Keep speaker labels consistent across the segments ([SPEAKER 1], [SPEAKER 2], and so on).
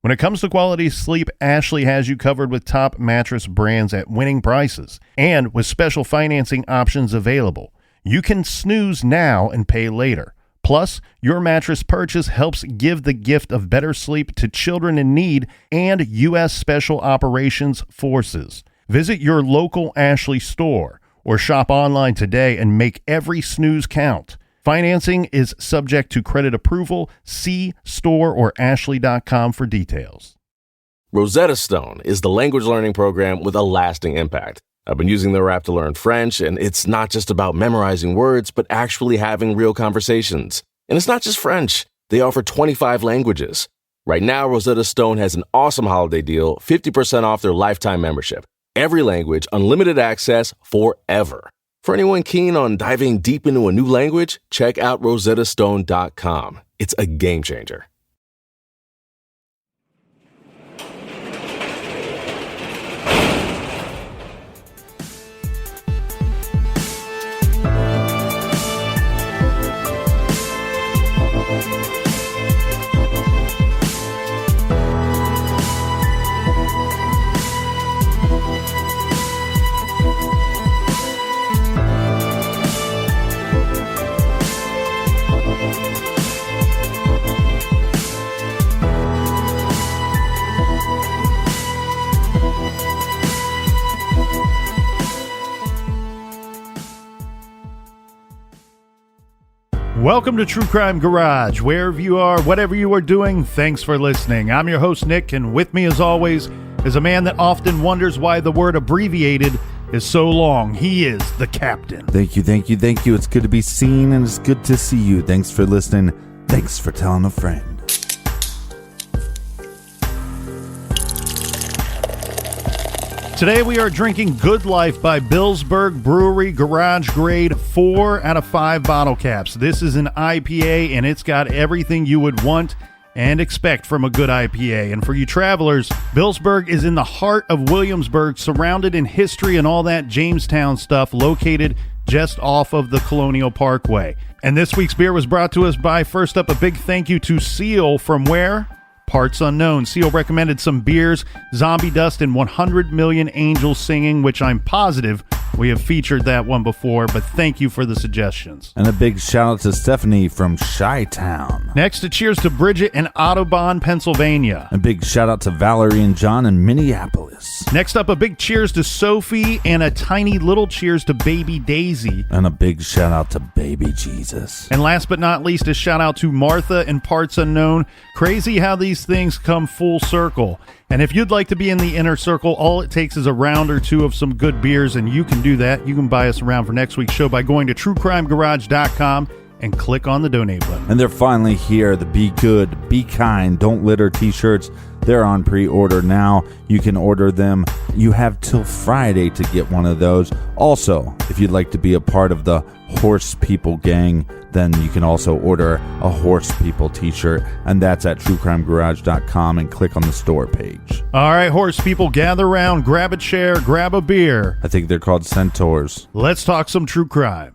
[SPEAKER 1] When it comes to quality sleep, Ashley has you covered with top mattress brands at winning prices and with special financing options available. You can snooze now and pay later. Plus, your mattress purchase helps give the gift of better sleep to children in need and U.S. Special Operations Forces. Visit your local Ashley store or shop online today and make every snooze count. Financing is subject to credit approval. See store or ashley.com for details.
[SPEAKER 2] Rosetta Stone is the language learning program with a lasting impact. I've been using their app to learn French, and it's not just about memorizing words, but actually having real conversations. And it's not just French. They offer 25 languages. Right now, Rosetta Stone has an awesome holiday deal, 50% off their lifetime membership. Every language, unlimited access forever. For anyone keen on diving deep into a new language, check out rosettastone.com. It's a game changer.
[SPEAKER 1] Welcome to True Crime Garage. Wherever you are, whatever you are doing, thanks for listening. I'm your host, Nick, and with me, as always, is a man that often wonders why the word abbreviated is so long. He is the Captain.
[SPEAKER 3] Thank you. It's good to be seen, and it's good to see you. Thanks for listening. Thanks for telling a friend.
[SPEAKER 1] Today we are drinking Good Life by Billsburg BreweryGarage Grade 4 out of 5 bottle caps. This is an IPA, and it's got everything you would want and expect from a good IPA. And for you travelers, Billsburg is in the heart of Williamsburg, surrounded in history and all that Jamestown stuff, located just off of the Colonial Parkway. And this week's beer was brought to us by, first up, a big thank you to Seal from where? Parts Unknown. Seal recommended some beers, Zombie Dust and 100 Million Angels Singing, which I'm positive we have featured that one before, but thank you for the suggestions.
[SPEAKER 3] And a big shout out to Stephanie from Chi-Town.
[SPEAKER 1] Next, a cheers to Bridget in Audubon, Pennsylvania.
[SPEAKER 3] A big shout out to Valerie and John in Minneapolis.
[SPEAKER 1] Next up, a big cheers to Sophie, and a tiny little cheers to Baby Daisy.
[SPEAKER 3] And a big shout out to Baby Jesus.
[SPEAKER 1] And last but not least, a shout out to Martha in Parts Unknown. Crazy how these things come full circle. And if you'd like to be in the inner circle, all it takes is a round or two of some good beers, and you can do that. You can buy us around for next week's show by going to truecrimegarage.com and click on the donate button.
[SPEAKER 3] And they're finally here. The Be Good, Be Kind, Don't Litter t-shirts. They're on pre-order now. You can order them. You have till Friday to get one of those. Also, if you'd like to be a part of the Horse People gang, then you can also order a Horse People t-shirt, and that's at truecrimegarage.com, and click on the store page.
[SPEAKER 1] All right, Horse People, gather around, grab a chair, grab a beer.
[SPEAKER 3] I think they're called centaurs.
[SPEAKER 1] Let's talk some true crime.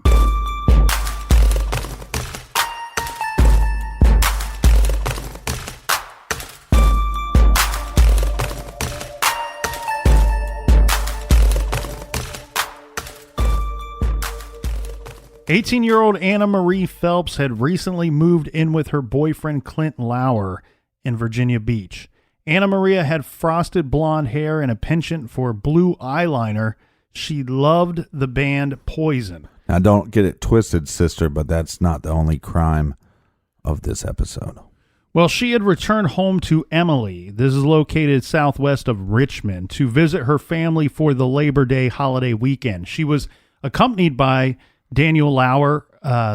[SPEAKER 1] 18-year-old Anna Marie Phelps had recently moved in with her boyfriend Clint Lauer in Virginia Beach. Anna Maria had frosted blonde hair and a penchant for blue eyeliner. She loved the band Poison.
[SPEAKER 3] Now, don't get it twisted, sister, but that's not the only crime of this episode.
[SPEAKER 1] Well, she had returned home to Emily. This is located southwest of Richmond, to visit her family for the Labor Day holiday weekend. She was accompanied by Daniel Lauer.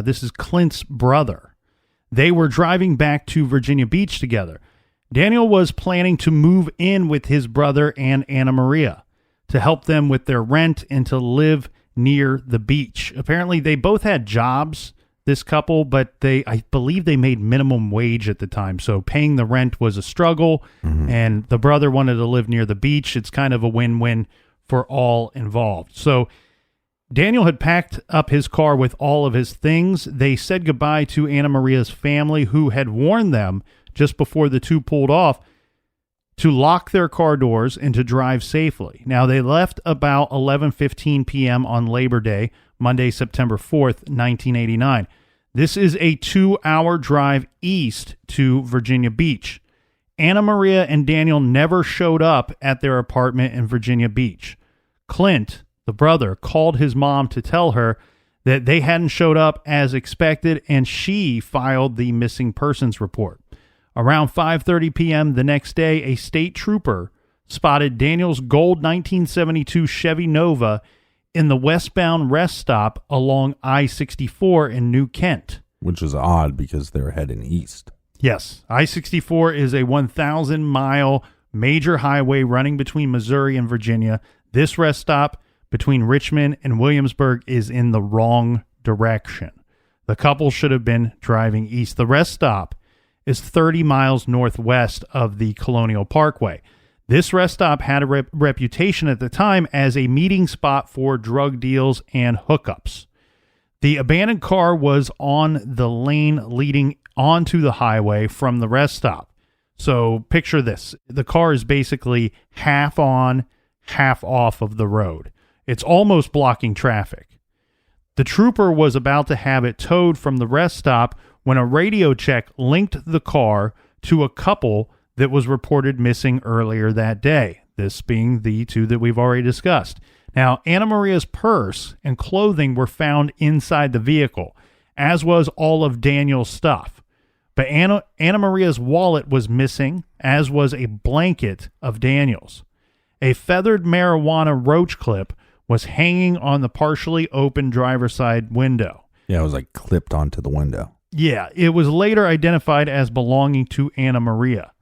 [SPEAKER 1] This is Clint's brother. They were driving back to Virginia Beach together. Daniel was planning to move in with his brother and Anna Maria to help them with their rent and to live near the beach. Apparently, they both had jobs, this couple, but I believe they made minimum wage at the time. So paying the rent was a struggle, and the brother wanted to live near the beach. It's kind of a win-win for all involved. So Daniel had packed up his car with all of his things. They said goodbye to Anna Maria's family, who had warned them just before the two pulled off to lock their car doors and to drive safely. Now, they left about 11:15 p.m. on Labor Day, Monday, September 4th, 1989. This is a 2-hour drive east to Virginia Beach. Anna Maria and Daniel never showed up at their apartment in Virginia Beach. Clint, the brother, called his mom to tell her that they hadn't showed up as expected, and she filed the missing persons report. Around 5:30 p.m. the next day, a state trooper spotted Daniel's gold 1972 Chevy Nova in the westbound rest stop along I-64 in New Kent.
[SPEAKER 3] Which is odd because they're heading east.
[SPEAKER 1] Yes, I-64 is a 1,000-mile major highway running between Missouri and Virginia. This rest stop between Richmond and Williamsburg is in the wrong direction. The couple should have been driving east. The rest stop is 30 miles northwest of the Colonial Parkway. This rest stop had a reputation at the time as a meeting spot for drug deals and hookups. The abandoned car was on the lane leading onto the highway from the rest stop. So picture this. The car is basically half on, half off of the road. It's almost blocking traffic. The trooper was about to have it towed from the rest stop when a radio check linked the car to a couple that was reported missing earlier that day, this being the two that we've already discussed. Now, Anna Maria's purse and clothing were found inside the vehicle, as was all of Daniel's stuff. But Anna Maria's wallet was missing, as was a blanket of Daniel's. A feathered marijuana roach clip was hanging on the partially open driver's side window.
[SPEAKER 3] Yeah, it was like clipped onto the window.
[SPEAKER 1] Yeah, it was later identified as belonging to Anna Maria.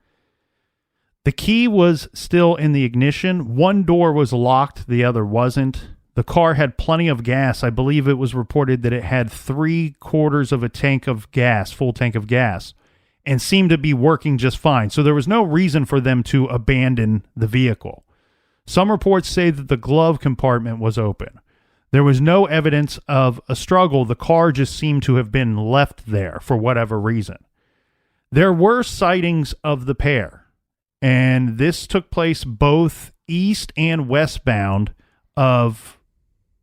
[SPEAKER 1] The key was still in the ignition. One door was locked, the other wasn't. The car had plenty of gas. I believe it was reported that it had 3/4 of a tank of gas, full tank of gas, and seemed to be working just fine. So there was no reason for them to abandon the vehicle. Some reports say that the glove compartment was open. There was no evidence of a struggle. The car just seemed to have been left there for whatever reason. There were sightings of the pair, and this took place both east and westbound of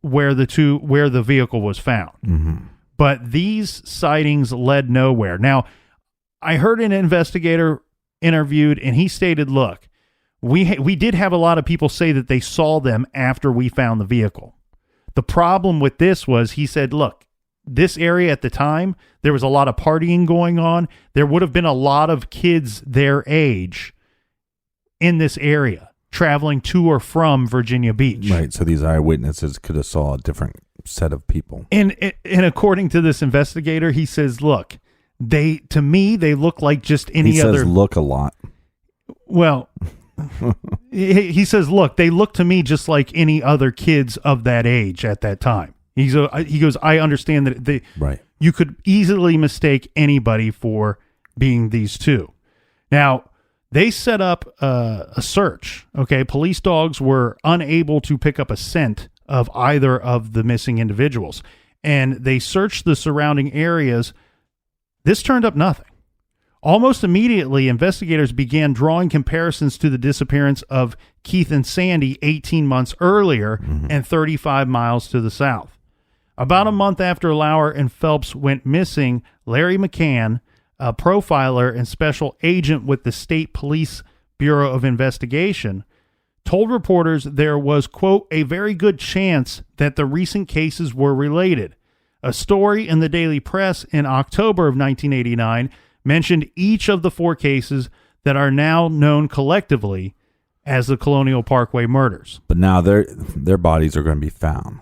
[SPEAKER 1] where the vehicle was found.
[SPEAKER 3] Mm-hmm.
[SPEAKER 1] But these sightings led nowhere. Now, I heard an investigator interviewed, and he stated, look, we did have a lot of people say that they saw them after we found the vehicle. The problem with this was, he said, look, this area at the time, there was a lot of partying going on. There would have been a lot of kids their age in this area traveling to or from Virginia Beach.
[SPEAKER 3] Right, so these eyewitnesses could have saw a different set of people.
[SPEAKER 1] And according to this investigator, he says, look, to me, they look like just any other.
[SPEAKER 3] He says look a lot.
[SPEAKER 1] Well, he says, look, they look to me just like any other kids of that age at that time. He goes, I understand that
[SPEAKER 3] right.
[SPEAKER 1] You could easily mistake anybody for being these two. Now, they set up a search. Okay, police dogs were unable to pick up a scent of either of the missing individuals, and they searched the surrounding areas. This turned up nothing. Almost immediately, investigators began drawing comparisons to the disappearance of Keith and Sandy 18 months earlier and 35 miles to the south. About a month after Lauer and Phelps went missing, Larry McCann, a profiler and special agent with the State Police Bureau of Investigation, told reporters there was, quote, a very good chance that the recent cases were related. A story in the Daily Press in October of 1989 mentioned each of the 4 cases that are now known collectively as the Colonial Parkway murders.
[SPEAKER 3] But now their bodies are going to be found,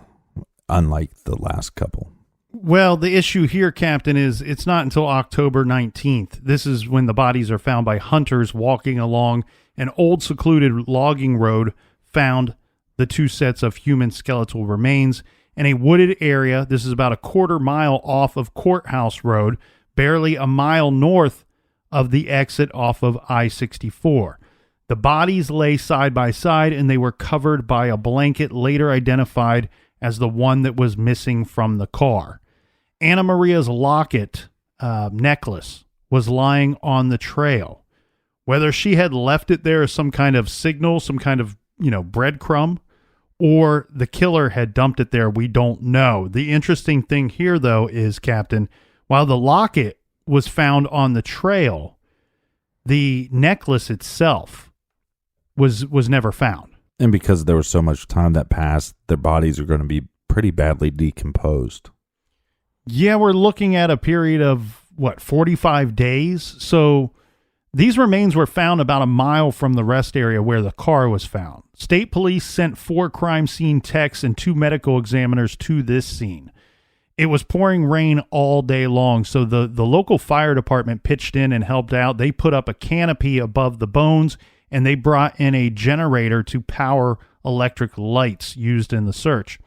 [SPEAKER 3] unlike the last couple.
[SPEAKER 1] Well, the issue here, Captain, is it's not until October 19th. This is when the bodies are found by hunters walking along an old secluded logging road, found the 2 sets of human skeletal remains in a wooded area. This is about a 1/4 mile off of Courthouse Road, barely a mile north of the exit off of I-64. The bodies lay side by side, and they were covered by a blanket later identified as the one that was missing from the car. Anna Maria's locket necklace was lying on the trail. Whether she had left it there as some kind of signal, some kind of, breadcrumb, or the killer had dumped it there, we don't know. The interesting thing here, though, is, Captain, while the locket was found on the trail, the necklace itself was never found.
[SPEAKER 3] And because there was so much time that passed, their bodies are going to be pretty badly decomposed.
[SPEAKER 1] Yeah, we're looking at a period of, 45 days? So these remains were found about a mile from the rest area where the car was found. State police sent 4 crime scene techs and 2 medical examiners to this scene. It was pouring rain all day long, so the local fire department pitched in and helped out. They put up a canopy above the bones, and they brought in a generator to power electric lights used in the search.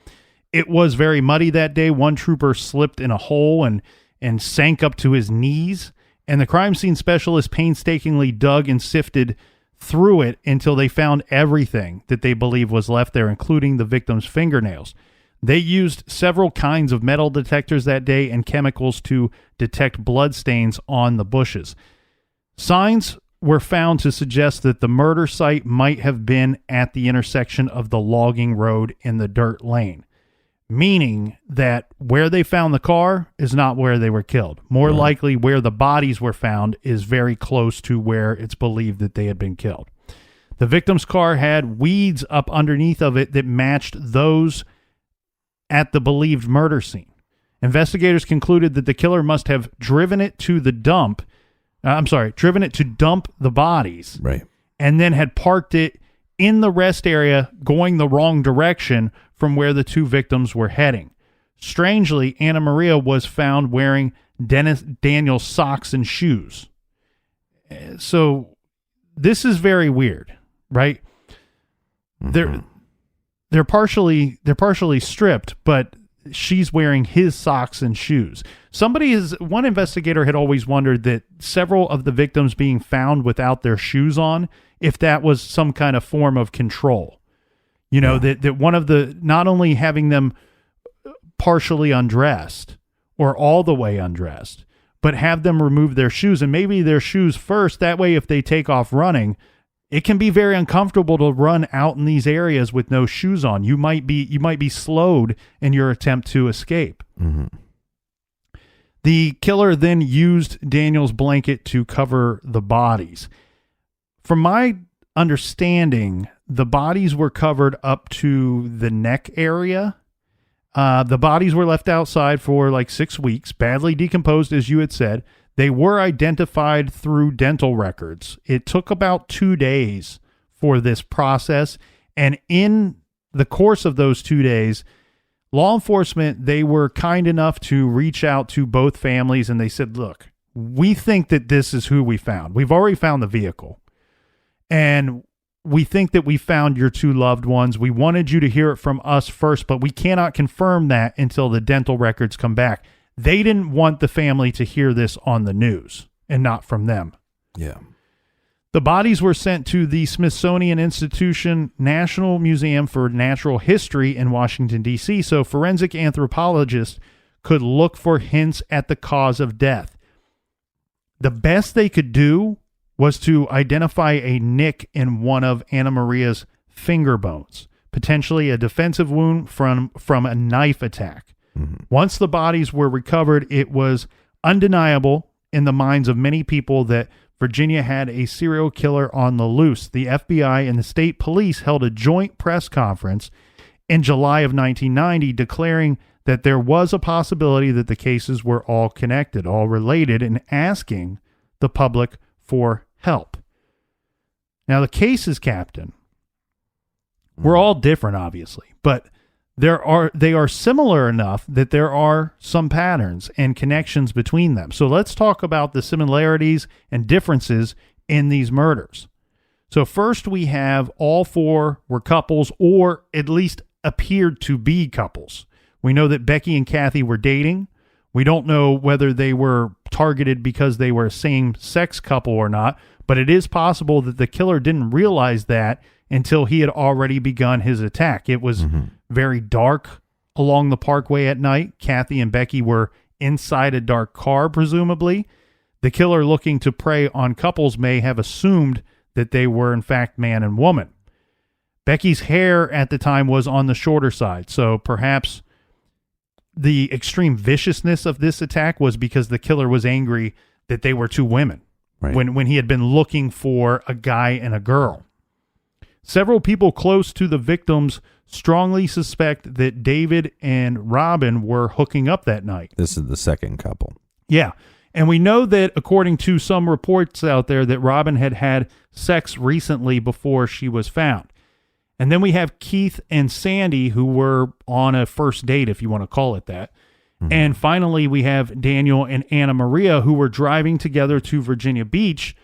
[SPEAKER 1] It was very muddy that day. One trooper slipped in a hole and sank up to his knees, and the crime scene specialist painstakingly dug and sifted through it until they found everything that they believe was left there, including the victim's fingernails. They used several kinds of metal detectors that day and chemicals to detect blood stains on the bushes. Signs were found to suggest that the murder site might have been at the intersection of the logging road and the dirt lane, meaning that where they found the car is not where they were killed. More likely where the bodies were found is very close to where it's believed that they had been killed. The victim's car had weeds up underneath of it that matched those at the believed murder scene. Investigators concluded that the killer must have driven it to dump the bodies.
[SPEAKER 3] Right.
[SPEAKER 1] And then had parked it in the rest area going the wrong direction from where the 2 victims were heading. Strangely, Anna Maria was found wearing Daniel's socks and shoes. So this is very weird, right? Mm-hmm. They're partially stripped, but she's wearing his socks and shoes. One investigator had always wondered that several of the victims being found without their shoes on, if that was some kind of form of control. That one of the, not only having them partially undressed or all the way undressed, but have them remove their shoes, and maybe their shoes first. That way, if they take off running, it can be very uncomfortable to run out in these areas with no shoes on. You might be slowed in your attempt to escape.
[SPEAKER 3] Mm-hmm.
[SPEAKER 1] The killer then used Daniel's blanket to cover the bodies. From my understanding, the bodies were covered up to the neck area. The bodies were left outside for like 6 weeks, badly decomposed, as you had said. They were identified through dental records. It took about 2 days for this process. And in the course of those 2 days, law enforcement, they were kind enough to reach out to both families, and they said, look, we think that this is who we found. We've already found the vehicle, and we think that we found your 2 loved ones. We wanted you to hear it from us first, but we cannot confirm that until the dental records come back. They didn't want the family to hear this on the news and not from them.
[SPEAKER 3] Yeah.
[SPEAKER 1] The bodies were sent to the Smithsonian Institution National Museum for Natural History in Washington, D.C., so forensic anthropologists could look for hints at the cause of death. The best they could do was to identify a nick in one of Anna Maria's finger bones, potentially a defensive wound from a knife attack.
[SPEAKER 3] Mm-hmm.
[SPEAKER 1] Once the bodies were recovered, it was undeniable in the minds of many people that Virginia had a serial killer on the loose. The FBI and the state police held a joint press conference in July of 1990 declaring that there was a possibility that the cases were all connected, all related, and asking the public for help. Now, the cases, Captain, were all different, obviously, but they are similar enough that there are some patterns and connections between them. So let's talk about the similarities and differences in these murders. So first we have all 4 were couples, or at least appeared to be couples. We know that Becky and Kathy were dating. We don't know whether they were targeted because they were a same-sex couple or not, but it is possible that the killer didn't realize that until he had already begun his attack. It was very dark along the parkway at night. Kathy and Becky were inside a dark car, presumably. The killer, looking to prey on couples, may have assumed that they were in fact man and woman. Becky's hair at the time was on the shorter side, so perhaps the extreme viciousness of this attack was because the killer was angry that they were two women,
[SPEAKER 3] right,
[SPEAKER 1] when he had been looking for a guy and a girl. Several people close to the victims strongly suspect that David and Robin were hooking up that night.
[SPEAKER 3] This is the second couple.
[SPEAKER 1] Yeah. And we know that, according to some reports out there, that Robin had had sex recently before she was found. And then we have Keith and Sandy, who were on a first date, if you want to call it that. Mm-hmm. And finally, we have Daniel and Anna Maria, who were driving together to Virginia Beach.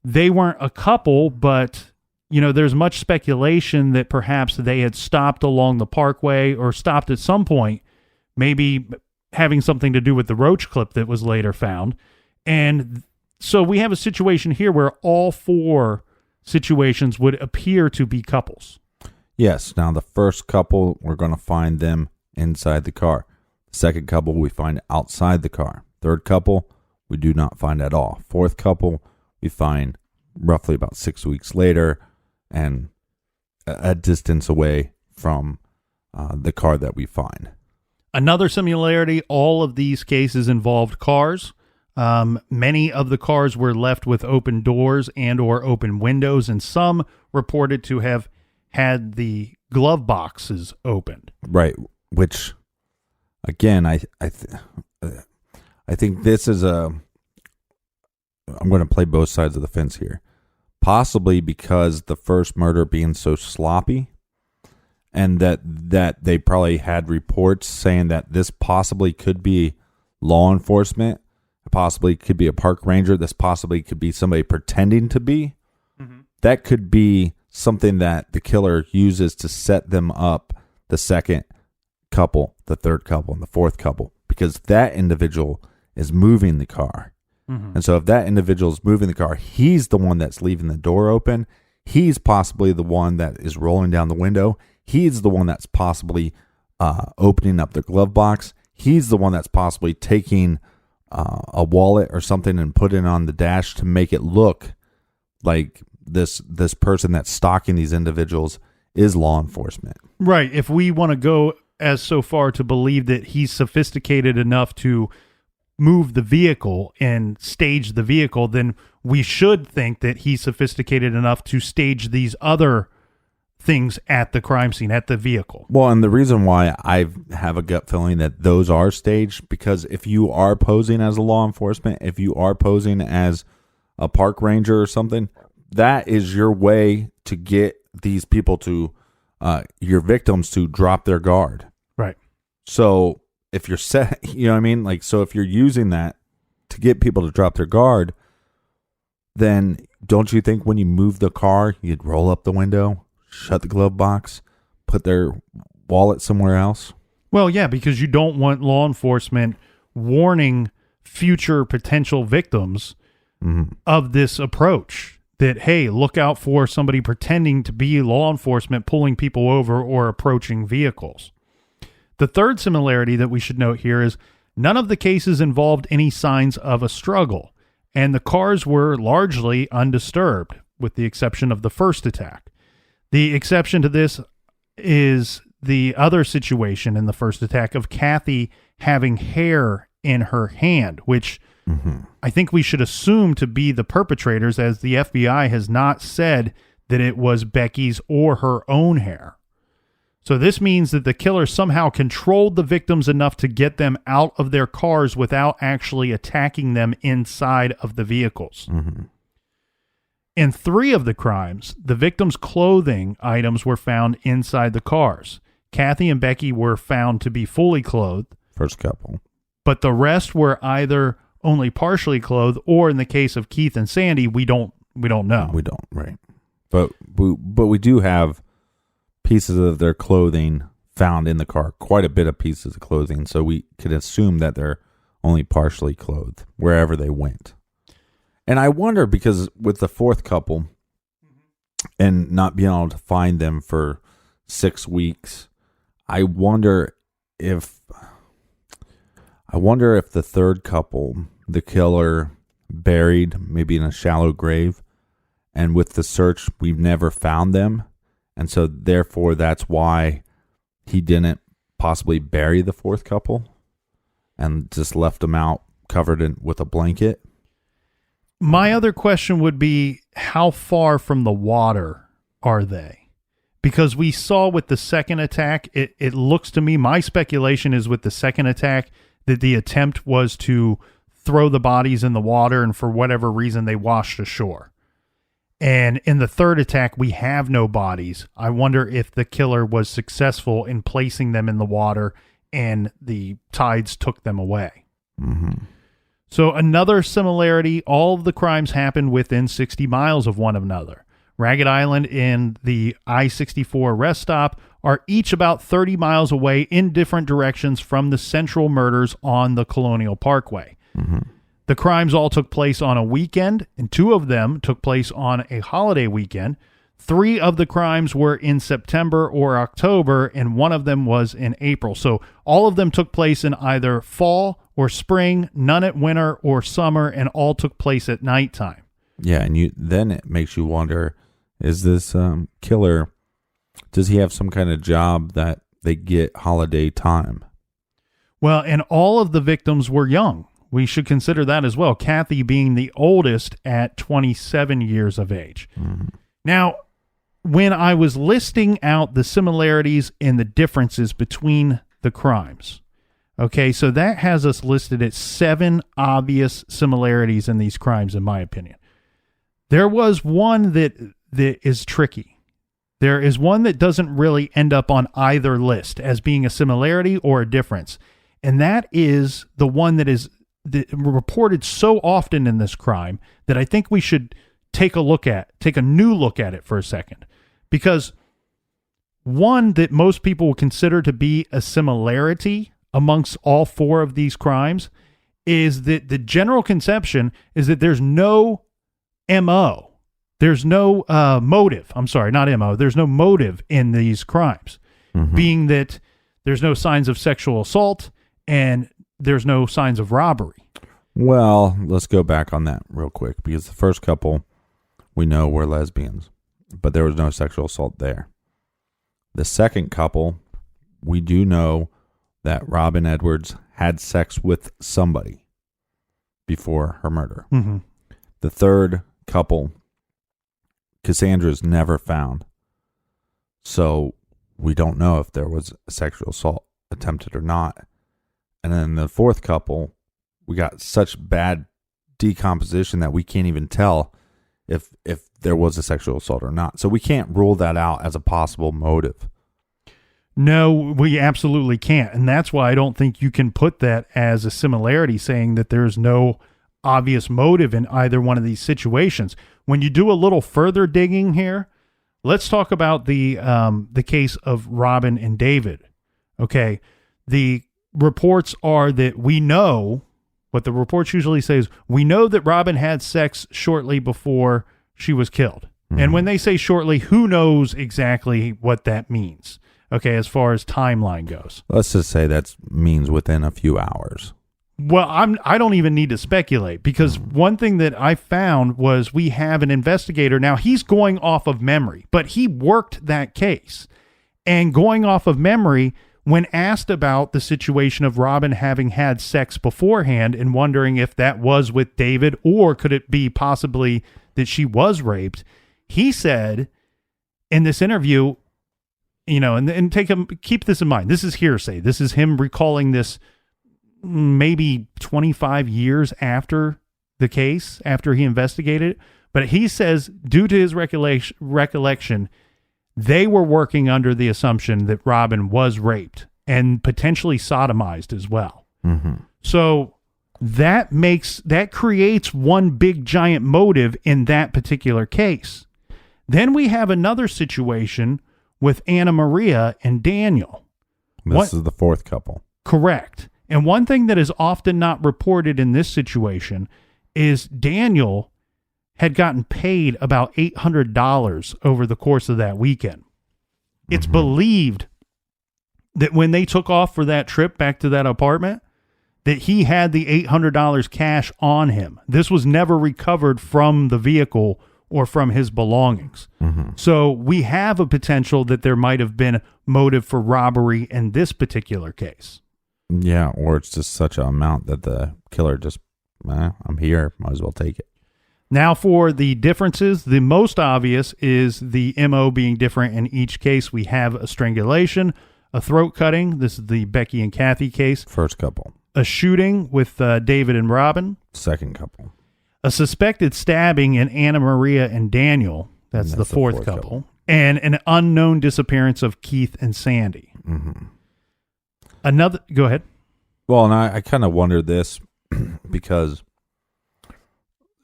[SPEAKER 1] They weren't a couple, but, there's much speculation that perhaps they had stopped along the parkway or stopped at some point, maybe having something to do with the roach clip that was later found. And so we have a situation here where all four situations would appear to be couples.
[SPEAKER 3] Yes. Now, the first couple, we're going to find them inside the car. The second couple, we find outside the car. Third couple, we do not find at all. Fourth couple, we find roughly about 6 weeks later and a distance away from the car that we find.
[SPEAKER 1] Another similarity, all of these cases involved cars. Many of the cars were left with open doors and or open windows, and some reported to have had the glove boxes opened.
[SPEAKER 3] Right, which, again, I think this is I'm going to play both sides of the fence here. Possibly because the first murder being so sloppy, and that they probably had reports saying that this possibly could be law enforcement, possibly could be a park ranger, this possibly could be somebody pretending to be. Mm-hmm. That could be something that the killer uses to set them up, the second couple, the third couple, and the fourth couple, because that individual is moving the car. Mm-hmm. And so if that individual is moving the car, he's the one that's leaving the door open. He's possibly the one that is rolling down the window. He's the one that's possibly opening up the glove box. He's the one that's possibly taking a wallet or something and putting it on the dash to make it look like this person that's stalking these individuals is law enforcement.
[SPEAKER 1] Right. If we want to go as so far to believe that he's sophisticated enough to move the vehicle and stage the vehicle, then we should think that he's sophisticated enough to stage these other things at the crime scene, at the vehicle.
[SPEAKER 3] Well, and the reason why I have a gut feeling that those are staged, because if you are posing as a law enforcement, if you are posing as a park ranger or something, that is your way to get these people to, your victims to drop their guard.
[SPEAKER 1] Right.
[SPEAKER 3] So if you're set, you know what I mean? Like, so if you're using that to get people to drop their guard, then don't you think when you move the car, you'd roll up the window, shut the glove box, put their wallet somewhere else?
[SPEAKER 1] Well, yeah, because you don't want law enforcement warning future potential victims of this approach that, hey, look out for somebody pretending to be law enforcement pulling people over or approaching vehicles. The third similarity that we should note here is none of the cases involved any signs of a struggle, and the cars were largely undisturbed, with the exception of the first attack. The exception to this is the other situation in the first attack of Kathy having hair in her hand, which I think we should assume to be the perpetrators, as the FBI has not said that it was Becky's or her own hair. So this means that the killer somehow controlled the victims enough to get them out of their cars without actually attacking them inside of the vehicles. Mm-hmm. In 3 of the crimes, the victims' clothing items were found inside the cars. Kathy and Becky were found to be fully clothed.
[SPEAKER 3] First couple.
[SPEAKER 1] But the rest were either only partially clothed, or in the case of Keith and Sandy, we don't know.
[SPEAKER 3] We don't, right. But we do have pieces of their clothing found in the car, quite a bit of pieces of clothing, so we could assume that they're only partially clothed wherever they went. And I wonder, because with the fourth couple and not being able to find them for 6 weeks, I wonder if the third couple, the killer buried, maybe in a shallow grave. And with the search, we've never found them. And so therefore, that's why he didn't possibly bury the fourth couple and just left them out covered with a blanket.
[SPEAKER 1] My other question would be, how far from the water are they? Because we saw with the second attack, it looks to me, my speculation is with the second attack, that the attempt was to throw the bodies in the water, and for whatever reason, they washed ashore. And in the third attack, we have no bodies. I wonder if the killer was successful in placing them in the water and the tides took them away.
[SPEAKER 3] Mm-hmm.
[SPEAKER 1] So another similarity, all of the crimes happened within 60 miles of one another. Ragged Island and the I-64 rest stop are each about 30 miles away in different directions from the central murders on the Colonial Parkway.
[SPEAKER 3] Mm-hmm.
[SPEAKER 1] The crimes all took place on a weekend, and 2 of them took place on a holiday weekend. 3 of the crimes were in September or October, and 1 of them was in April. So all of them took place in either fall or spring, none at winter or summer, and all took place at nighttime.
[SPEAKER 3] Yeah, and then it makes you wonder, is this killer, does he have some kind of job that they get holiday time?
[SPEAKER 1] Well, and all of the victims were young. We should consider that as well. Kathy being the oldest at 27 years of age.
[SPEAKER 3] Mm-hmm.
[SPEAKER 1] Now, when I was listing out the similarities and the differences between the crimes, okay, so that has us listed at 7 obvious similarities in these crimes, in my opinion. There was one that is tricky. There is one that doesn't really end up on either list as being a similarity or a difference, and that is the one that is reported so often in this crime that I think we should take a new look at it for a second. Because one that most people will consider to be a similarity amongst all 4 of these crimes is that the general conception is that there's no MO. There's no motive. I'm sorry, not MO. There's no motive in these crimes,
[SPEAKER 3] Mm-hmm.
[SPEAKER 1] being that there's no signs of sexual assault and there's no signs of robbery.
[SPEAKER 3] Well, let's go back on that real quick, because the first couple we know were lesbians, but there was no sexual assault there. The second couple, we do know that Robin Edwards had sex with somebody before her murder.
[SPEAKER 1] Mm-hmm.
[SPEAKER 3] The third couple, Cassandra's never found. So we don't know if there was a sexual assault attempted or not. And then the fourth couple, we got such bad decomposition that we can't even tell if there was a sexual assault or not. So we can't rule that out as a possible motive.
[SPEAKER 1] No, we absolutely can't. And that's why I don't think you can put that as a similarity, saying that there's no obvious motive in either one of these situations. When you do a little further digging here, let's talk about the case of Robin and David. Okay, the reports are that we know, what the reports usually say is, we know that Robin had sex shortly before she was killed. Mm-hmm. And when they say shortly, who knows exactly what that means? Okay, as far as timeline goes.
[SPEAKER 3] Let's just say that means within a few hours.
[SPEAKER 1] Well, I don't even need to speculate, because one thing that I found was we have an investigator. Now, he's going off of memory, but he worked that case. And going off of memory, when asked about the situation of Robin having had sex beforehand and wondering if that was with David or could it be possibly that she was raped, he said in this interview, you know, and keep this in mind. This is hearsay. This is him recalling this maybe 25 years after the case, after he investigated it. But he says, due to his recollection, they were working under the assumption that Robin was raped and potentially sodomized as well.
[SPEAKER 3] Mm-hmm.
[SPEAKER 1] So that creates one big giant motive in that particular case. Then we have another situation with Anna Maria and Daniel.
[SPEAKER 3] This is the fourth couple.
[SPEAKER 1] Correct. And one thing that is often not reported in this situation is Daniel had gotten paid about $800 over the course of that weekend. It's believed that when they took off for that trip back to that apartment, that he had the $800 cash on him. This was never recovered from the vehicle or from his belongings. So we have a potential that there might have been motive for robbery in this particular case.
[SPEAKER 3] Yeah, or it's just such an amount that the killer just, I'm here, might as well take it.
[SPEAKER 1] Now for the differences, the most obvious is the MO being different in each case. We have a strangulation, a throat cutting. This is the Becky and Kathy case.
[SPEAKER 3] First couple.
[SPEAKER 1] A shooting with David and Robin.
[SPEAKER 3] Second couple.
[SPEAKER 1] A suspected stabbing in Anna Maria and Daniel. That's the fourth couple. And an unknown disappearance of Keith and Sandy. Go ahead.
[SPEAKER 3] Well, and I kind of wondered this because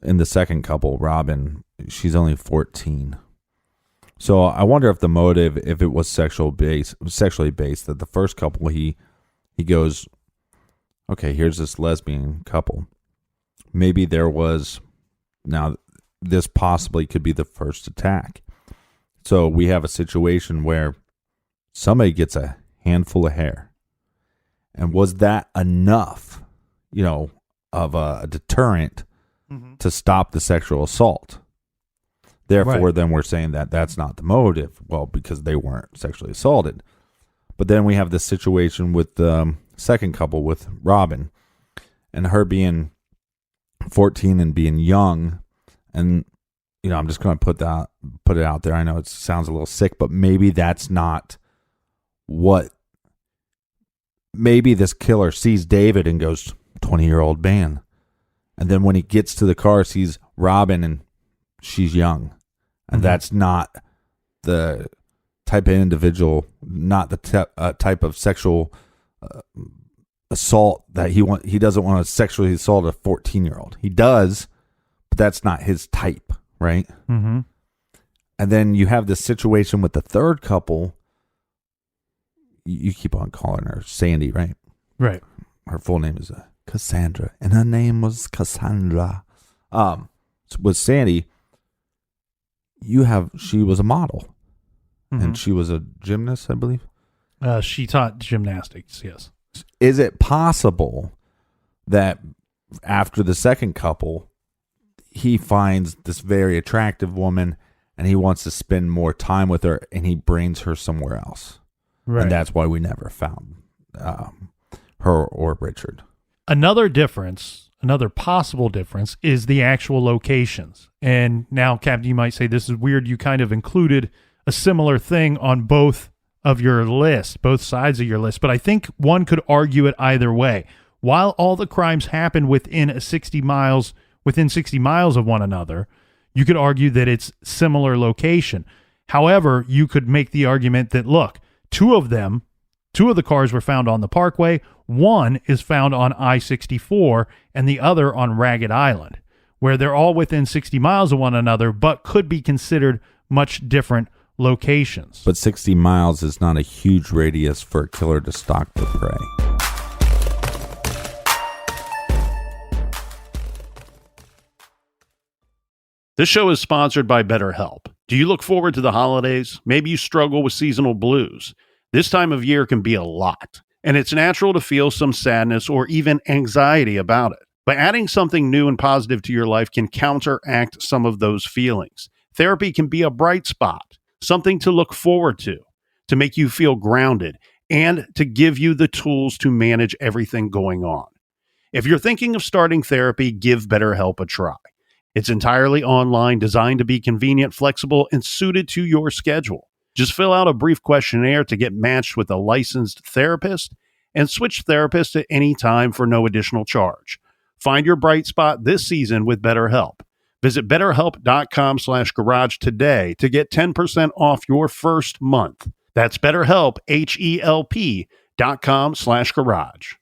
[SPEAKER 3] in the second couple, Robin, she's only 14. So I wonder if the motive, if it was sexually based, that the first couple, he goes, okay, here's this lesbian couple. Maybe there was, now this possibly could be the first attack. So we have a situation where somebody gets a handful of hair. And was that enough, of a deterrent to stop the sexual assault? Therefore, then we're saying that that's not the motive. Well, because they weren't sexually assaulted. But then we have this situation with the second couple with Robin and her being 14 and being young. And, I'm just going to put it out there. I know it sounds a little sick, but maybe that's not what, maybe this killer sees David and goes, 20-year-old man. And then when he gets to the car, sees Robin and she's young. And that's not the type of individual, not the type of sexual assault that he doesn't want to sexually assault a 14-year-old. He does, but that's not his type, right? And then you have this situation with the third couple. You keep on calling her Sandy, right? Right. Her full name is Cassandra, and her name was Cassandra. With Sandy, she was a model, and she was a gymnast, I believe.
[SPEAKER 1] She taught gymnastics, yes.
[SPEAKER 3] Is it possible that after the second couple, he finds this very attractive woman, and he wants to spend more time with her, and he brings her somewhere else? Right. And that's why we never found her or Richard. Another
[SPEAKER 1] possible difference is the actual locations. And now, Captain, you might say this is weird. You kind of included a similar thing on both of your list, both sides of your list. But I think one could argue it either way. While all the crimes happened within 60 miles of one another, you could argue that it's similar location. However, you could make the argument that, look, two of the cars were found on the Parkway. One is found on I-64 and the other on Ragged Island, where they're all within 60 miles of one another, but could be considered much different locations.
[SPEAKER 3] But 60 miles is not a huge radius for a killer to stalk the prey.
[SPEAKER 4] This show is sponsored by BetterHelp. Do you look forward to the holidays? Maybe you struggle with seasonal blues. This time of year can be a lot, and it's natural to feel some sadness or even anxiety about it. But adding something new and positive to your life can counteract some of those feelings. Therapy can be a bright spot, something to look forward to make you feel grounded, and to give you the tools to manage everything going on. If you're thinking of starting therapy, give BetterHelp a try. It's entirely online, designed to be convenient, flexible, and suited to your schedule. Just fill out a brief questionnaire to get matched with a licensed therapist and switch therapists at any time for no additional charge. Find your bright spot this season with BetterHelp. Visit BetterHelp.com/garage today to get 10% off your first month. That's BetterHelp, HELP.com/garage.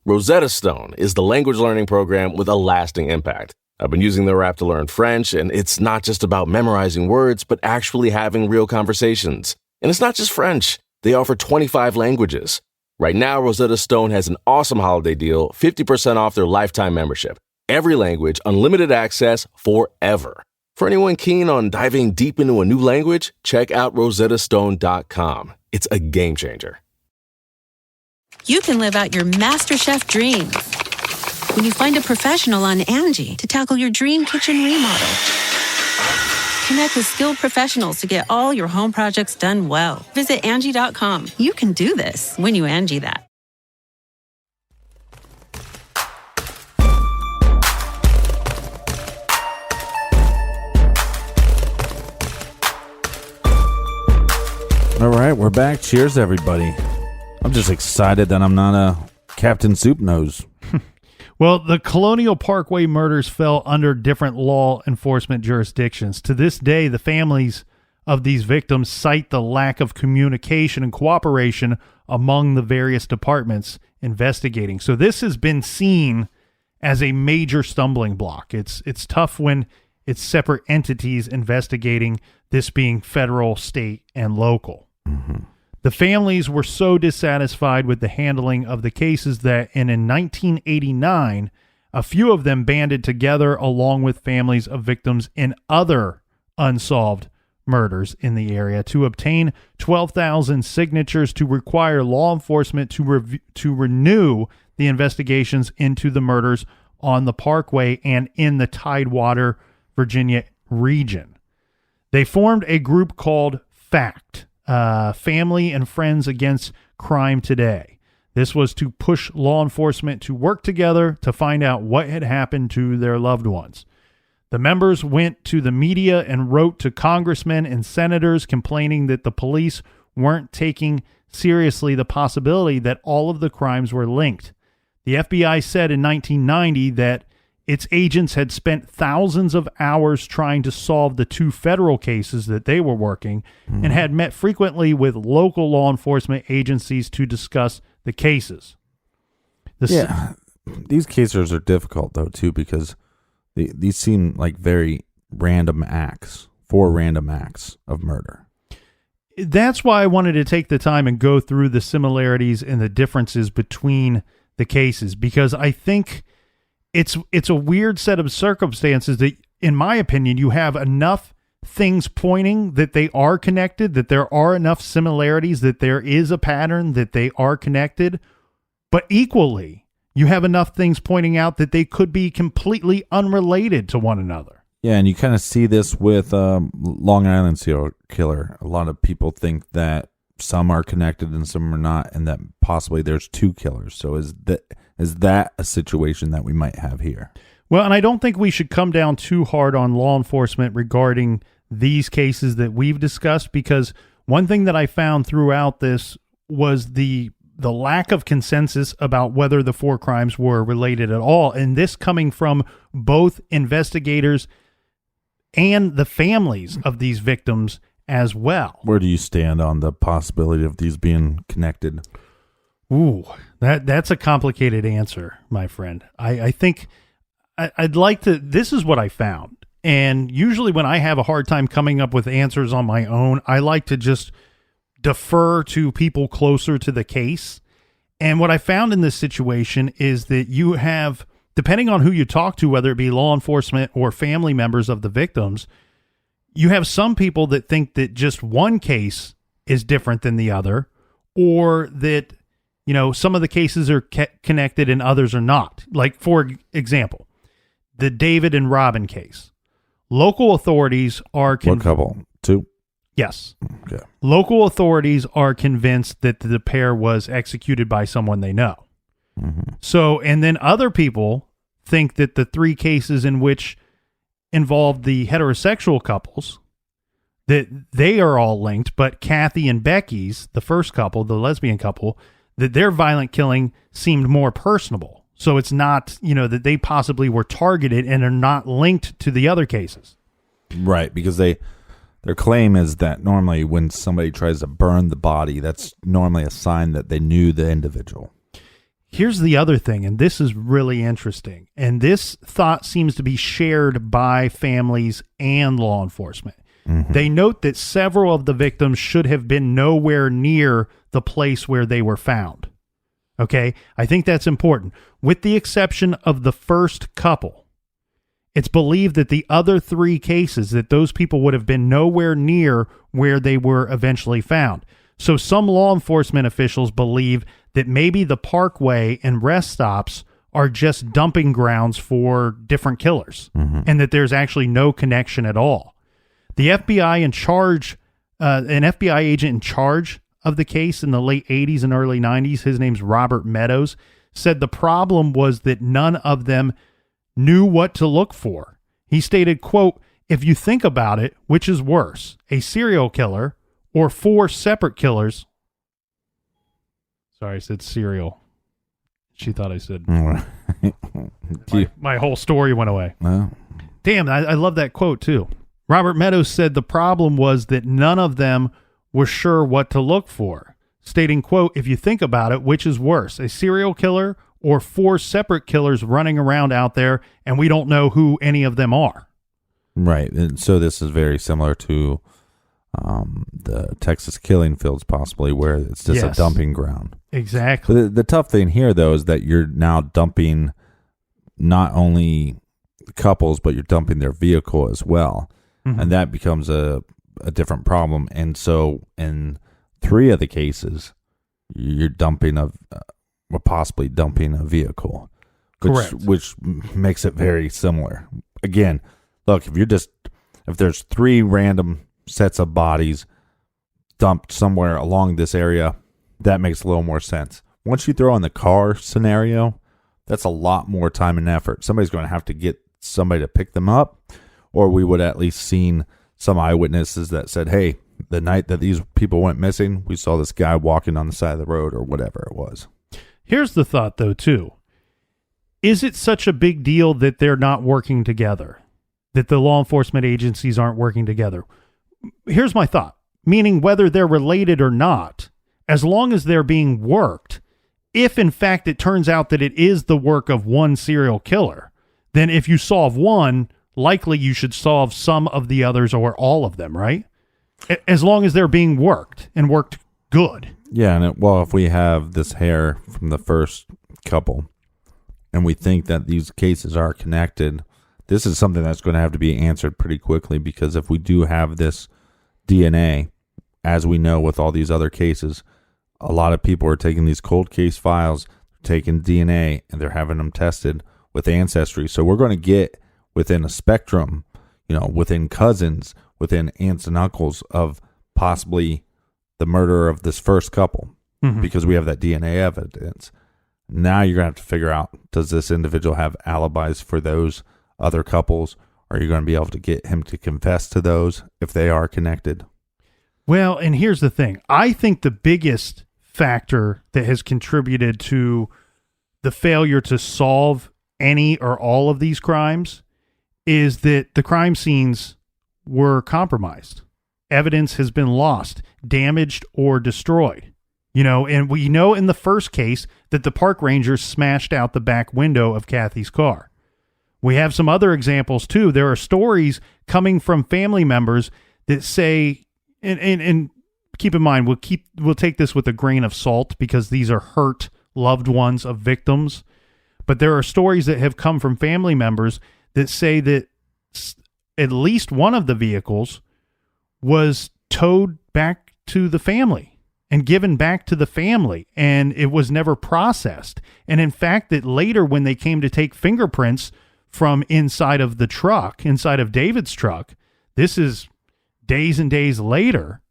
[SPEAKER 2] Rosetta Stone is the language learning program with a lasting impact. I've been using their app to learn French, and it's not just about memorizing words, but actually having real conversations. And it's not just French. They offer 25 languages. Right now, Rosetta Stone has an awesome holiday deal, 50% off their lifetime membership. Every language, unlimited access forever. For anyone keen on diving deep into a new language, check out rosettastone.com. It's a game changer.
[SPEAKER 5] you can live out your MasterChef dreams when you find a professional on Angie to tackle your dream kitchen remodel. Connect with skilled professionals to get all your home projects done well. Visit Angie.com. You can do this when you Angie that.
[SPEAKER 3] All right, we're back. Cheers, everybody. I'm just excited that I'm not a Captain Soup Nose.
[SPEAKER 1] Well, the Colonial Parkway murders fell under different law enforcement jurisdictions. To this day, the families of these victims cite the lack of communication and cooperation among the various departments investigating. So this has been seen as a major stumbling block. It's tough when it's separate entities investigating, this being federal, state, and local.
[SPEAKER 3] Mm-hmm.
[SPEAKER 1] The families were so dissatisfied with the handling of the cases that in 1989, a few of them banded together along with families of victims in other unsolved murders in the area to obtain 12,000 signatures to require law enforcement to renew the investigations into the murders on the Parkway and in the Tidewater, Virginia region. They formed a group called FACT, Family and Friends Against Crime Today. This was to push law enforcement to work together to find out what had happened to their loved ones. The members went to the media and wrote to congressmen and senators complaining that the police weren't taking seriously the possibility that all of the crimes were linked. The FBI said in 1990 that its agents had spent thousands of hours trying to solve the two federal cases that they were working and had met frequently with local law enforcement agencies to discuss the cases.
[SPEAKER 3] These cases are difficult, though, too, because these seem like very random acts, 4 random acts of murder.
[SPEAKER 1] That's why I wanted to take the time and go through the similarities and the differences between the cases, because I think it's a weird set of circumstances that, in my opinion, you have enough things pointing that they are connected, that there are enough similarities, that there is a pattern, that they are connected, but equally, you have enough things pointing out that they could be completely unrelated to one another.
[SPEAKER 3] Yeah, and you kind of see this with Long Island serial killer. A lot of people think that some are connected and some are not, and that possibly there's 2 killers. So is that a situation that we might have here?
[SPEAKER 1] Well, and I don't think we should come down too hard on law enforcement regarding these cases that we've discussed, because one thing that I found throughout this was the lack of consensus about whether the 4 crimes were related at all, and this coming from both investigators and the families of these victims as well.
[SPEAKER 3] Where do you stand on the possibility of these being connected?
[SPEAKER 1] Ooh, that's a complicated answer, my friend. I think I'd like to, this is what I found. And usually when I have a hard time coming up with answers on my own, I like to just defer to people closer to the case. And what I found in this situation is that you have, depending on who you talk to, whether it be law enforcement or family members of the victims, you have some people that think that just one case is different than the other, or that, you know, some of the cases are connected and others are not. Like, for example, the David and Robin case. Local authorities are...
[SPEAKER 3] What couple? 2?
[SPEAKER 1] Yes.
[SPEAKER 3] Okay.
[SPEAKER 1] Local authorities are convinced that the pair was executed by someone they know.
[SPEAKER 3] Mm-hmm.
[SPEAKER 1] So, and then other people think that the 3 cases in which involved the heterosexual couples, that they are all linked, but Kathy and Becky's, the first couple, the lesbian couple, that their violent killing seemed more personable. So it's not, you know, that they possibly were targeted and are not linked to the other cases.
[SPEAKER 3] Right, because their claim is that normally when somebody tries to burn the body, that's normally a sign that they knew the individual.
[SPEAKER 1] Here's the other thing, and this is really interesting, and this thought seems to be shared by families and law enforcement.
[SPEAKER 3] Mm-hmm.
[SPEAKER 1] They note that several of the victims should have been nowhere near the place where they were found. Okay? I think that's important. With the exception of the first couple, it's believed that the other 3 cases, that those people would have been nowhere near where they were eventually found. So some law enforcement officials believe that maybe the parkway and rest stops are just dumping grounds for different killers, and that there's actually no connection at all. The FBI in charge, an FBI agent in charge of the case in the late 80s and early 90s, his name's Robert Meadows, said the problem was that none of them knew what to look for. He stated, quote, "If you think about it, which is worse, a serial killer or 4 separate killers?" Sorry, I said serial. She thought I said my whole story went away.
[SPEAKER 3] Well,
[SPEAKER 1] Damn, I love that quote too. Robert Meadows said the problem was that none of them were sure what to look for, stating, quote, "If you think about it, which is worse, a serial killer or 4 separate killers running around out there, and we don't know who any of them are."
[SPEAKER 3] right. And so this is very similar to the Texas killing fields, possibly, where it's just a dumping ground.
[SPEAKER 1] Exactly.
[SPEAKER 3] The tough thing here, though, is that you're now dumping not only couples, but you're dumping their vehicle as well. And that becomes a different problem. And so in 3 of the cases, you're dumping or possibly dumping a vehicle.
[SPEAKER 1] Correct.
[SPEAKER 3] Which makes it very similar. Again, look, if there's 3 random sets of bodies dumped somewhere along this area, that makes a little more sense. Once you throw in the car scenario, that's a lot more time and effort. Somebody's going to have to get somebody to pick them up, or we would at least seen some eyewitnesses that said, hey, the night that these people went missing, we saw this guy walking on the side of the road, or whatever it was.
[SPEAKER 1] Here's the thought, though, too. Is it such a big deal that they're not working together? That the law enforcement agencies aren't working together? Here's my thought, meaning whether they're related or not, as long as they're being worked, if in fact it turns out that it is the work of one serial killer, then if you solve one, likely you should solve some of the others or all of them, right? As long as they're being worked and worked good.
[SPEAKER 3] Yeah, and if we have this hair from the first couple and we think that these cases are connected, this is something that's going to have to be answered pretty quickly, because if we do have this DNA, as we know with all these other cases, a lot of people are taking these cold case files, taking DNA, and they're having them tested with Ancestry. So we're going to get within a spectrum, within cousins, within aunts and uncles of possibly the murder of this first couple, because we have that DNA evidence. Now you're going to have to figure out, does this individual have alibis for those other couples? Are you going to be able to get him to confess to those if they are connected?
[SPEAKER 1] Well, and here's the thing. I think the biggest factor that has contributed to the failure to solve any or all of these crimes is that the crime scenes were compromised. Evidence has been lost, damaged, or destroyed. And we know in the first case that the park rangers smashed out the back window of Kathy's car. We have some other examples too. There are stories coming from family members that say, and keep in mind, we'll take this with a grain of salt because these are hurt loved ones of victims. But there are stories that have come from family members that say that at least one of the vehicles was towed back to the family and given back to the family, and it was never processed. And in fact, that later when they came to take fingerprints from inside of the truck, inside of David's truck, this is days and days later,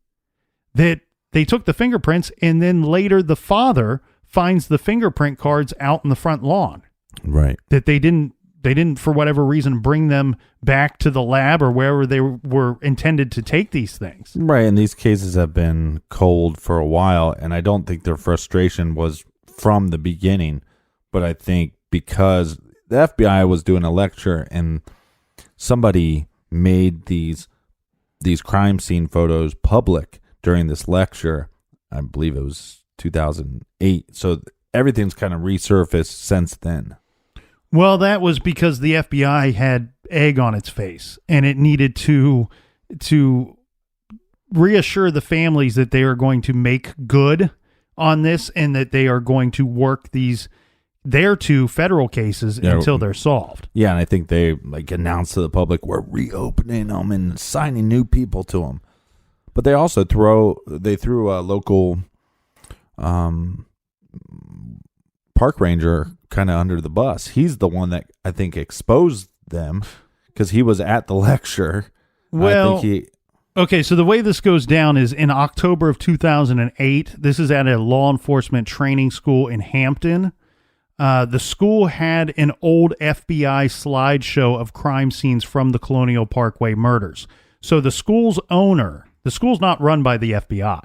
[SPEAKER 1] that they took the fingerprints, and then later the father finds the fingerprint cards out in the front lawn.
[SPEAKER 3] Right.
[SPEAKER 1] That they didn't, for whatever reason, bring them back to the lab or wherever they were intended to take these things.
[SPEAKER 3] Right, and these cases have been cold for a while, and I don't think their frustration was from the beginning, but I think because the FBI was doing a lecture and somebody made these crime scene photos public during this lecture, I believe it was 2008, so everything's kind of resurfaced since then.
[SPEAKER 1] Well, that was because the FBI had egg on its face, and it needed to reassure the families that they are going to make good on this and that they are going to work their 2 federal cases until they're solved.
[SPEAKER 3] Yeah, and I think they announced to the public, we're reopening them and signing new people to them. But they also threw a local park ranger kind of under the bus. He's the one that I think exposed them because he was at the lecture.
[SPEAKER 1] Well, okay, so the way this goes down is in October of 2008. This is at a law enforcement training school in Hampton. The school had an old FBI slideshow of crime scenes from the Colonial Parkway murders. So the school's not run by the FBI.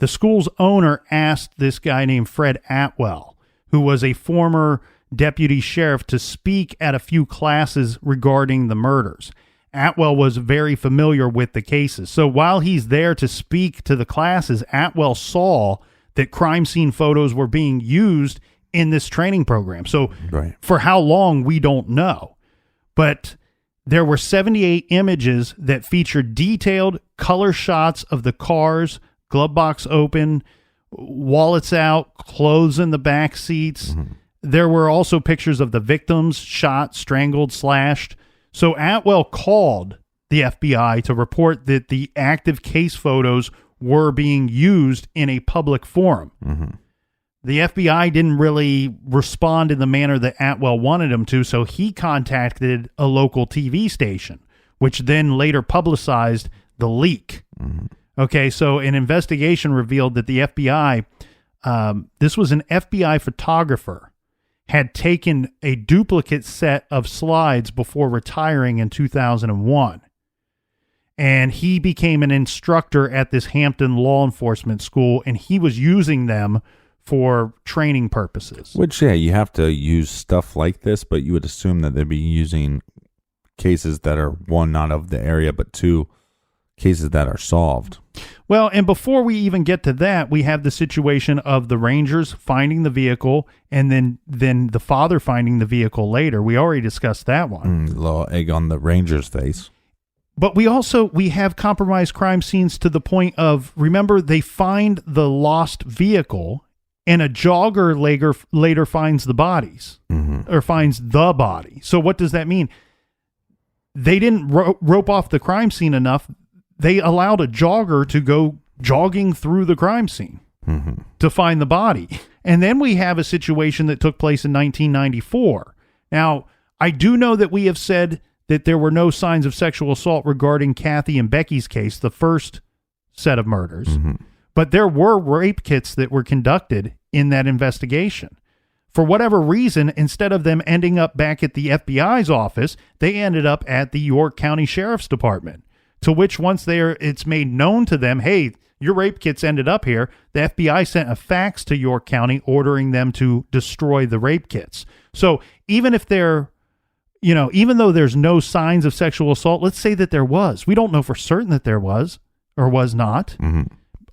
[SPEAKER 1] The school's owner asked this guy named Fred Atwell, who was a former deputy sheriff, to speak at a few classes regarding the murders. Atwell was very familiar with the cases. So while he's there to speak to the classes, Atwell saw that crime scene photos were being used in this training program. So for how long, we don't know. But there were 78 images that featured detailed color shots of the cars, glove box open, wallets out, clothes in the back seats. Mm-hmm. There were also pictures of the victims shot, strangled, slashed. So Atwell called the FBI to report that the active case photos were being used in a public forum. Mm-hmm. The FBI didn't really respond in the manner that Atwell wanted them to, so he contacted a local TV station, which then later publicized the leak. Mm-hmm. Okay, so an investigation revealed that the FBI, this was an FBI photographer, had taken a duplicate set of slides before retiring in 2001. And he became an instructor at this Hampton law enforcement school, and he was using them for training purposes.
[SPEAKER 3] Which, yeah, you have to use stuff like this, but you would assume that they'd be using cases that are, one, not of the area, but two, cases that are solved.
[SPEAKER 1] Well, and before we even get to that, we have the situation of the Rangers finding the vehicle and then the father finding the vehicle later. We already discussed that one.
[SPEAKER 3] Little egg on the Rangers' face.
[SPEAKER 1] But we have compromised crime scenes to the point of, remember, they find the lost vehicle and a jogger later finds the bodies, or finds the body. So what does that mean? They didn't rope off the crime scene enough. They allowed a jogger to go jogging through the crime scene to find the body. And then we have a situation that took place in 1994. Now, I do know that we have said that there were no signs of sexual assault regarding Kathy and Becky's case, the first set of murders. But there were rape kits that were conducted in that investigation. For whatever reason, instead of them ending up back at the FBI's office, they ended up at the York County Sheriff's Department. To which, once it's made known to them, hey, your rape kits ended up here, the FBI sent a fax to York County ordering them to destroy the rape kits. So even if even though there's no signs of sexual assault, let's say that there was. We don't know for certain that there was or was not.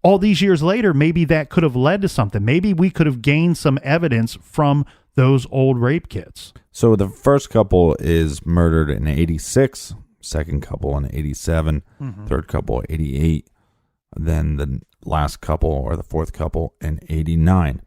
[SPEAKER 1] All these years later, maybe that could have led to something. Maybe we could have gained some evidence from those old rape kits.
[SPEAKER 3] So the first couple is murdered in 86. Second couple in 87, third couple 88, then the last couple or the fourth couple in 89.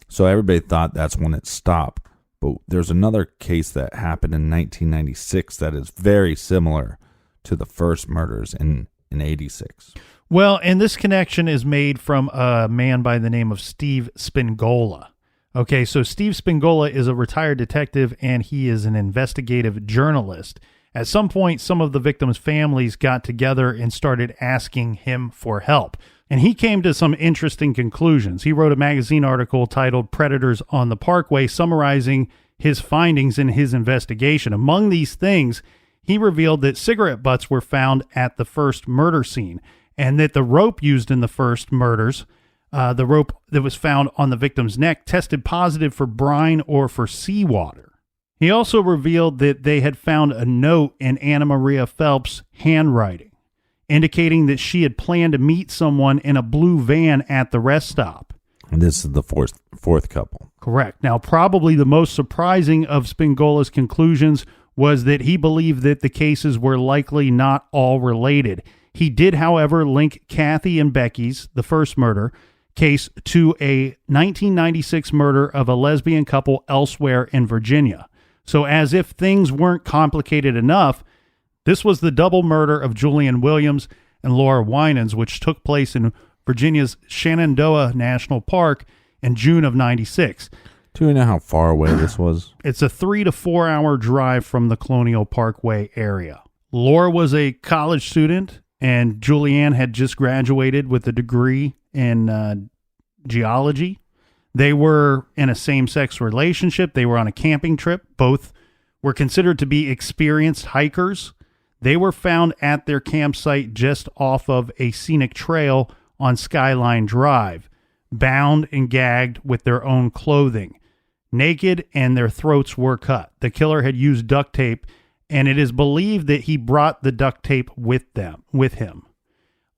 [SPEAKER 3] So everybody thought that's when it stopped. But there's another case that happened in 1996 that is very similar to the first murders in 86.
[SPEAKER 1] Well, and this connection is made from a man by the name of Steve Spingola. Okay, so Steve Spingola is a retired detective, and he is an investigative journalist. At some point, some of the victims' families got together and started asking him for help. And he came to some interesting conclusions. He wrote a magazine article titled Predators on the Parkway, summarizing his findings in his investigation. Among these things, he revealed that cigarette butts were found at the first murder scene, and that the rope used in the first murders, the rope that was found on the victim's neck, tested positive for brine or for seawater. He also revealed that they had found a note in Anna Maria Phelps' handwriting, indicating that she had planned to meet someone in a blue van at the rest stop.
[SPEAKER 3] And this is the fourth couple.
[SPEAKER 1] Correct. Now, probably the most surprising of Spingola's conclusions was that he believed that the cases were likely not all related. He did, however, link Kathy and Becky's, the first murder, case to a 1996 murder of a lesbian couple elsewhere in Virginia. So as if things weren't complicated enough, this was the double murder of Julian Williams, and Laura Winans, which took place in Virginia's Shenandoah National Park in June of 96.
[SPEAKER 3] Do we know how far away this was?
[SPEAKER 1] It's a 3 to 4 hour drive from the Colonial Parkway area. Laura was a college student, and Julianne had just graduated with a degree in geology. They were in a same-sex relationship. They were on a camping trip. Both were considered to be experienced hikers. They were found at their campsite just off of a scenic trail on Skyline Drive, bound and gagged with their own clothing, naked, and their throats were cut. The killer had used duct tape, and it is believed that he brought the duct tape with him.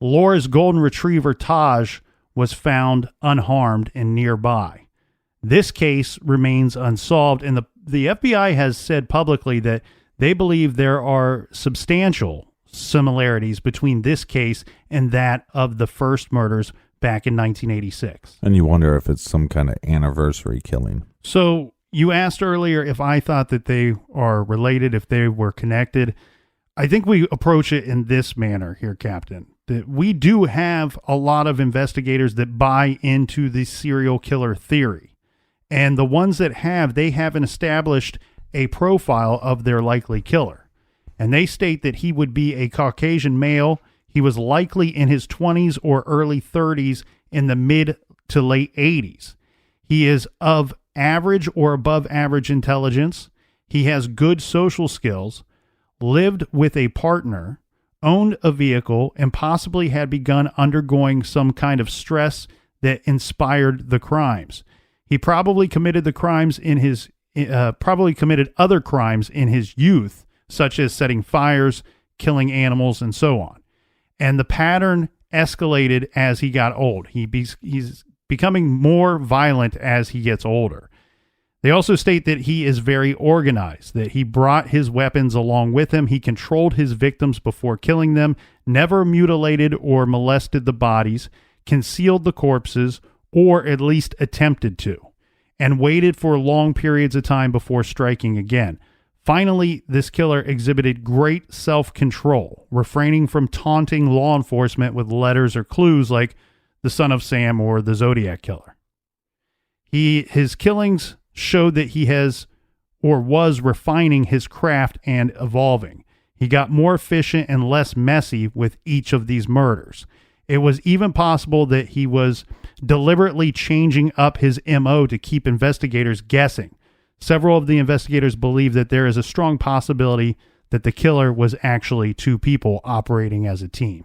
[SPEAKER 1] Laura's golden retriever, Taj, was found unharmed and nearby. This case remains unsolved, and the FBI has said publicly that they believe there are substantial similarities between this case and that of the first murders back in 1986.
[SPEAKER 3] And you wonder if it's some kind of anniversary killing.
[SPEAKER 1] So you asked earlier if I thought that they are related, if they were connected. I think we approach it in this manner here, Captain, that we do have a lot of investigators that buy into the serial killer theory. And the ones that have, they haven't established a profile of their likely killer. And they state that he would be a Caucasian male. He was likely in his 20s or early 30s in the mid to late 80s. He is of average or above average intelligence. He has good social skills, lived with a partner, owned a vehicle, and possibly had begun undergoing some kind of stress that inspired the crimes. He probably committed the crimes in his committed other crimes in his youth, such as setting fires, killing animals, and so on. And the pattern escalated as he got old. He's becoming more violent as he gets older. They also state that he is very organized, that he brought his weapons along with him. He controlled his victims before killing them, never mutilated or molested the bodies, concealed the corpses, or at least attempted to, and waited for long periods of time before striking again. Finally, this killer exhibited great self-control, refraining from taunting law enforcement with letters or clues like the Son of Sam or the Zodiac Killer. His killings showed that he has or was refining his craft and evolving. He got more efficient and less messy with each of these murders. It was even possible that he was deliberately changing up his MO to keep investigators guessing. Several of the investigators believe that there is a strong possibility that the killer was actually two people operating as a team.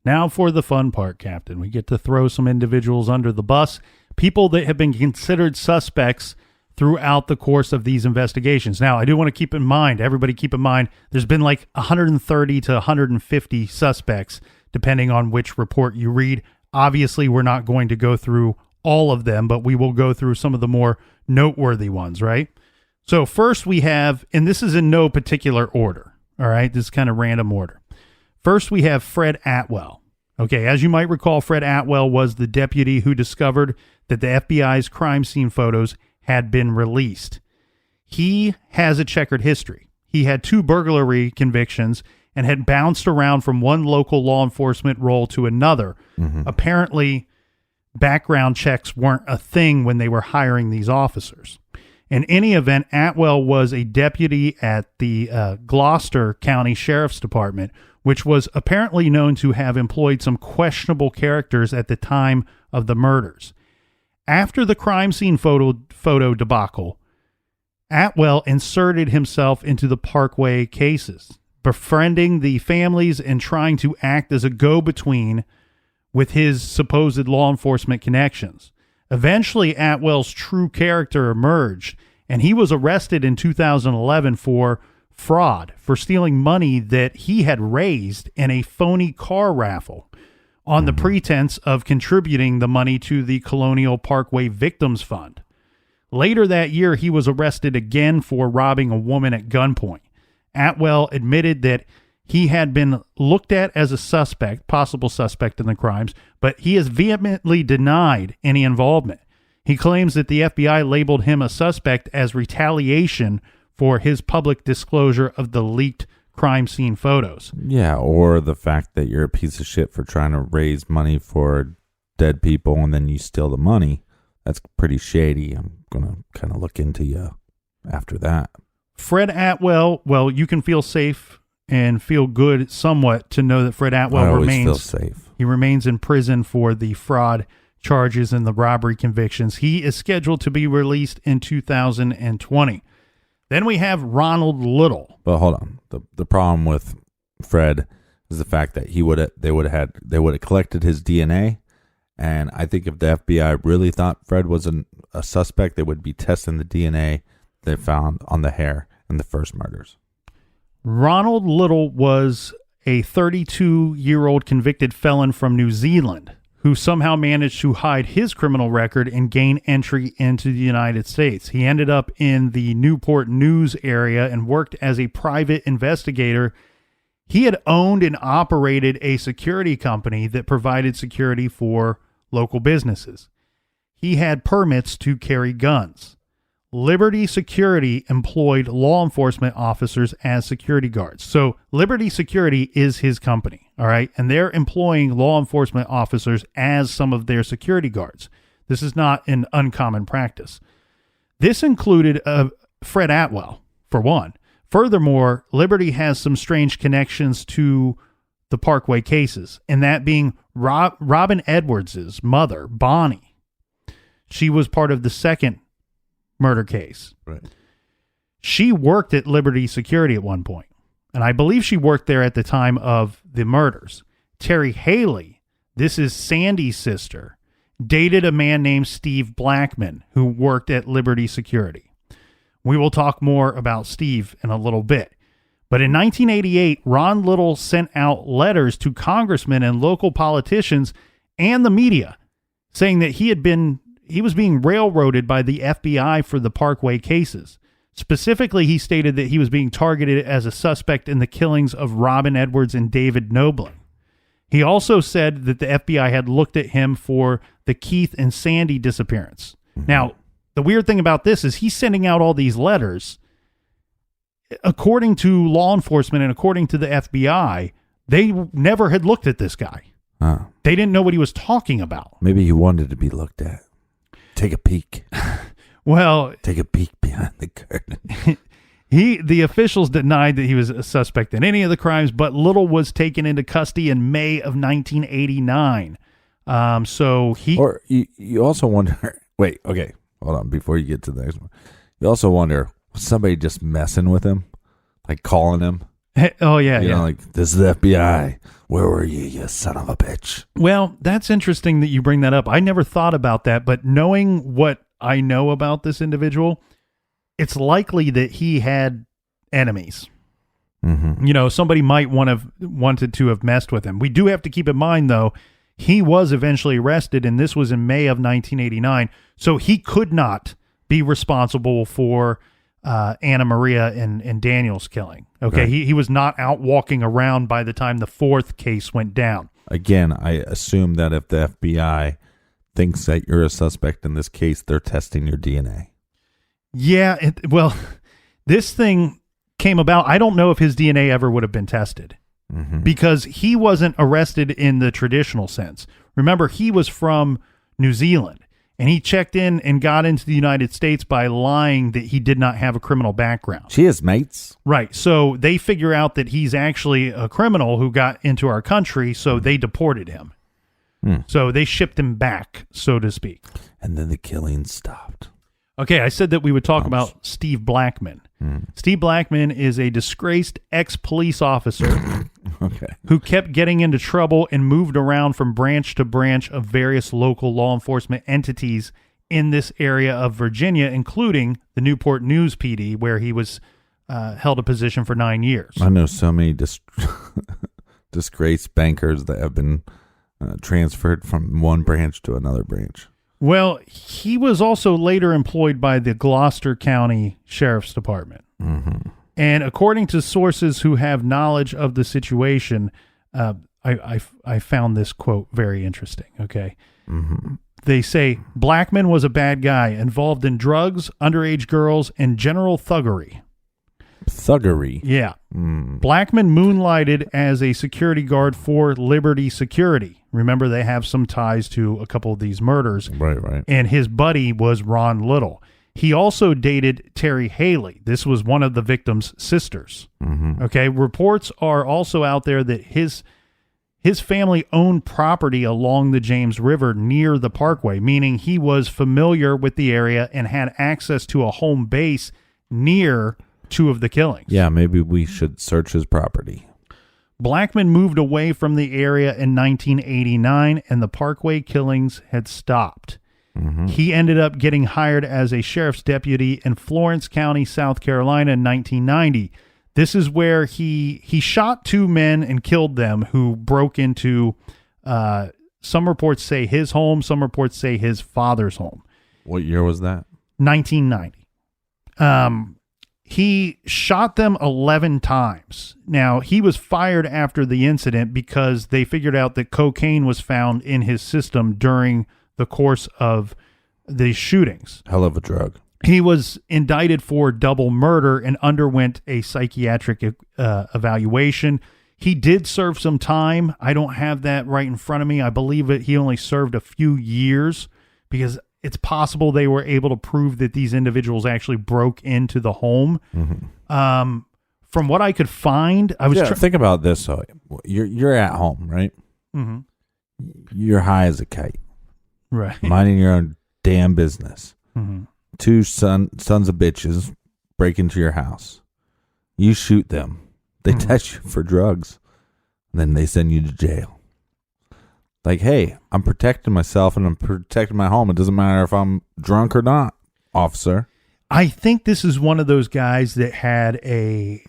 [SPEAKER 1] Now for the fun part, Captain. We get to throw some individuals under the bus, people that have been considered suspects throughout the course of these investigations. Now, I do want to keep in mind, everybody keep in mind, there's been like 130 to 150 suspects, depending on which report you read. Obviously, we're not going to go through all of them, but we will go through some of the more noteworthy ones, right? So first we have, and this is in no particular order, all right? This is kind of random order. First, we have Fred Atwell. Okay, as you might recall, Fred Atwell was the deputy who discovered that the FBI's crime scene photos had been released. He has a checkered history. He had 2 burglary convictions and had bounced around from one local law enforcement role to another. Apparently, background checks weren't a thing when they were hiring these officers. In any event, Atwell was a deputy at the Gloucester County Sheriff's Department, which was apparently known to have employed some questionable characters at the time of the murders. After the crime scene photo debacle, Atwell inserted himself into the Parkway cases, befriending the families and trying to act as a go-between with his supposed law enforcement connections. Eventually, Atwell's true character emerged, and he was arrested in 2011 for fraud, for stealing money that he had raised in a phony car raffle on the pretense of contributing the money to the Colonial Parkway Victims Fund. Later that year, he was arrested again for robbing a woman at gunpoint. Atwell admitted that he had been looked at as a suspect, possible suspect in the crimes, but he has vehemently denied any involvement. He claims that the FBI labeled him a suspect as retaliation for his public disclosure of the leaked crime scene photos.
[SPEAKER 3] Yeah, or the fact that you're a piece of shit for trying to raise money for dead people and then you steal the money. That's pretty shady. I'm going to kind of look into you after that.
[SPEAKER 1] Fred Atwell, well, you can feel safe and feel good somewhat to know that Fred Atwell
[SPEAKER 3] I always
[SPEAKER 1] remains
[SPEAKER 3] feel safe.
[SPEAKER 1] He remains in prison for the fraud charges and the robbery convictions. He is scheduled to be released in 2020. Then we have Ronald Little.
[SPEAKER 3] But hold on. The problem with Fred is the fact that they would have collected his DNA, and I think if the FBI really thought Fred was a suspect, they would be testing the DNA they found on the hair in the first murders.
[SPEAKER 1] Ronald Little was a 32-year-old convicted felon from New Zealand who somehow managed to hide his criminal record and gain entry into the United States. He ended up in the Newport News area and worked as a private investigator. He had owned and operated a security company that provided security for local businesses. He had permits to carry guns. Liberty Security employed law enforcement officers as security guards. So Liberty Security is his company, all right? And they're employing law enforcement officers as some of their security guards. This is not an uncommon practice. This included Fred Atwell, for one. Furthermore, Liberty has some strange connections to the Parkway cases, and that being Robin Edwards' mother, Bonnie. She was part of the second murder case.
[SPEAKER 3] Right.
[SPEAKER 1] She worked at Liberty Security at one point, and I believe she worked there at the time of the murders. Terry Haley, this is Sandy's sister, dated a man named Steve Blackman who worked at Liberty Security. We will talk more about Steve in a little bit. But in 1988, Ron Little sent out letters to congressmen and local politicians and the media saying that he was being railroaded by the FBI for the Parkway cases. Specifically, he stated that he was being targeted as a suspect in the killings of Robin Edwards and David Knobling. He also said that the FBI had looked at him for the Keith and Sandy disappearance. Now, the weird thing about this is he's sending out all these letters. According to law enforcement and according to the FBI, they never had looked at this guy. They didn't know what he was talking about.
[SPEAKER 3] Maybe he wanted to be looked at. Take a peek.
[SPEAKER 1] Well,
[SPEAKER 3] take a peek behind the curtain.
[SPEAKER 1] The officials denied that he was a suspect in any of the crimes, but Little was taken into custody in May of 1989. Or
[SPEAKER 3] you also wonder. Wait, okay, hold on. Before you get to the next one, you also wonder, was somebody just messing with him, like calling him?
[SPEAKER 1] Oh yeah,
[SPEAKER 3] you know, like, this is the FBI. Where were you son of a bitch?
[SPEAKER 1] Well, that's interesting that you bring that up. I never thought about that, but knowing what I know about this individual, it's likely that he had enemies.
[SPEAKER 3] Mm-hmm.
[SPEAKER 1] You know, somebody might wanted to have messed with him. We do have to keep in mind, though, he was eventually arrested, and this was in May of 1989, so he could not be responsible for Anna Maria and Daniel's killing. Okay, right. He was not out walking around by the time the fourth case went down.
[SPEAKER 3] Again, I assume that if the FBI thinks that you're a suspect in this case, they're testing your DNA.
[SPEAKER 1] Yeah, well, this thing came about. I don't know if his DNA ever would have been tested because he wasn't arrested in the traditional sense. Remember, he was from New Zealand. And he checked in and got into the United States by lying that he did not have a criminal background.
[SPEAKER 3] Cheers, mates.
[SPEAKER 1] Right. So they figure out that he's actually a criminal who got into our country, so they deported him. So they shipped him back, so to speak.
[SPEAKER 3] And then the killing stopped.
[SPEAKER 1] Okay, I said that we would talk about Steve Blackman. Steve Blackman is a disgraced ex-police officer who kept getting into trouble and moved around from branch to branch of various local law enforcement entities in this area of Virginia, including the Newport News PD, where he was held a position for 9 years.
[SPEAKER 3] I know so many disgraced bankers that have been transferred from one branch to another branch.
[SPEAKER 1] Well, he was also later employed by the Gloucester County Sheriff's Department. And according to sources who have knowledge of the situation, I found this quote very interesting, okay? They say, Blackman was a bad guy involved in drugs, underage girls, and general thuggery.
[SPEAKER 3] Thuggery.
[SPEAKER 1] Yeah. Blackman moonlighted as a security guard for Liberty Security. Remember, they have some ties to a couple of these murders.
[SPEAKER 3] Right.
[SPEAKER 1] And his buddy was Ron Little. He also dated Terry Haley. This was one of the victim's sisters. Okay. Reports are also out there that his family owned property along the James River near the parkway, meaning he was familiar with the area and had access to a home base near two of the killings.
[SPEAKER 3] Yeah, maybe we should search his property.
[SPEAKER 1] Blackman moved away from the area in 1989, and the Parkway killings had stopped. He ended up getting hired as a sheriff's deputy in Florence County, South Carolina in 1990. This is where he shot two men and killed them who broke into, some reports say his home, some reports say his father's home.
[SPEAKER 3] What year was that?
[SPEAKER 1] 1990. He shot them 11 times. Now, he was fired after the incident because they figured out that cocaine was found in his system during the course of the shootings.
[SPEAKER 3] Hell of a drug.
[SPEAKER 1] He was indicted for double murder and underwent a psychiatric evaluation. He did serve some time. I don't have that right in front of me. I believe that he only served a few years because it's possible they were able to prove that these individuals actually broke into the home. From what I could find, I was
[SPEAKER 3] think about this. So you're at home, right? You're high as a kite,
[SPEAKER 1] right?
[SPEAKER 3] Minding your own damn business. Two sons of bitches break into your house. You shoot them. They test you for drugs. And then they send you to jail. Like, hey, I'm protecting myself and I'm protecting my home. It doesn't matter if I'm drunk or not, officer.
[SPEAKER 1] I think this is one of those guys that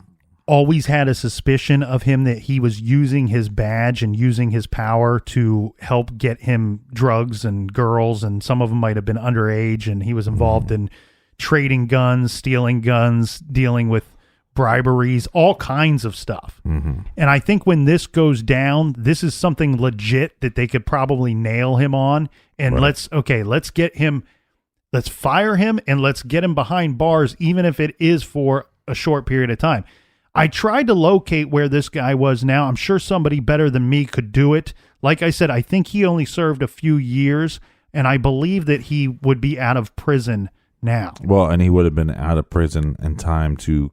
[SPEAKER 1] always had a suspicion of him that he was using his badge and using his power to help get him drugs and girls, and some of them might have been underage, and he was involved in trading guns, stealing guns, dealing with briberies, all kinds of stuff. And I think when this goes down, this is something legit that they could probably nail him on. And let's get him, let's fire him and let's get him behind bars, even if it is for a short period of time. I tried to locate where this guy was now. I'm sure somebody better than me could do it. Like I said, I think he only served a few years, and I believe that he would be out of prison now.
[SPEAKER 3] Well, and he would have been out of prison in time to,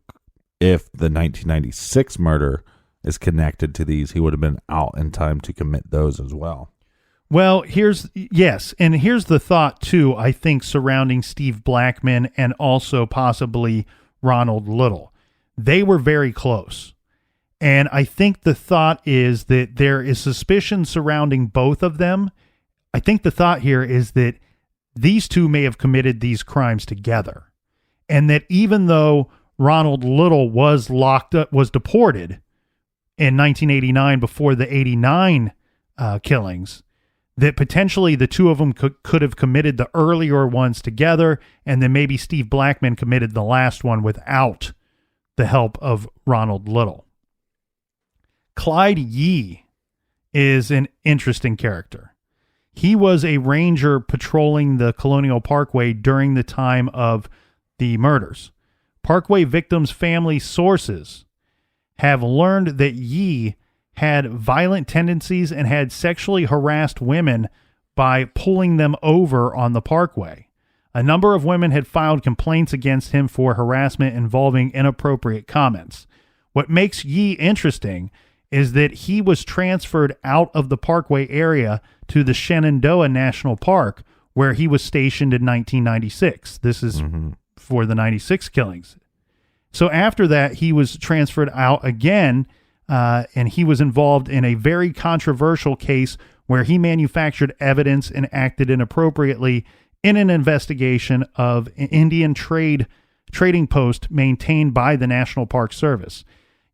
[SPEAKER 3] if the 1996 murder is connected to these, he would have been out in time to commit those as well.
[SPEAKER 1] Well, here's the thought, too, I think, surrounding Steve Blackman and also possibly Ronald Little. They were very close. And I think the thought is that there is suspicion surrounding both of them. I think the thought here is that these two may have committed these crimes together. And that even though Ronald Little was locked up, was deported in 1989 before the 89 killings, that potentially the two of them could have committed the earlier ones together, and then maybe Steve Blackman committed the last one without the help of Ronald Little. Clyde Yee is an interesting character. He was a ranger patrolling the Colonial Parkway during the time of the murders. Parkway victims' family sources have learned that Yee had violent tendencies and had sexually harassed women by pulling them over on the Parkway. A number of women had filed complaints against him for harassment involving inappropriate comments. What makes Yee interesting is that he was transferred out of the Parkway area to the Shenandoah National Park, where he was stationed in 1996. This is for the 96 killings. So after that, he was transferred out again, and he was involved in a very controversial case where he manufactured evidence and acted inappropriately in an investigation of an Indian trading post maintained by the National Park Service.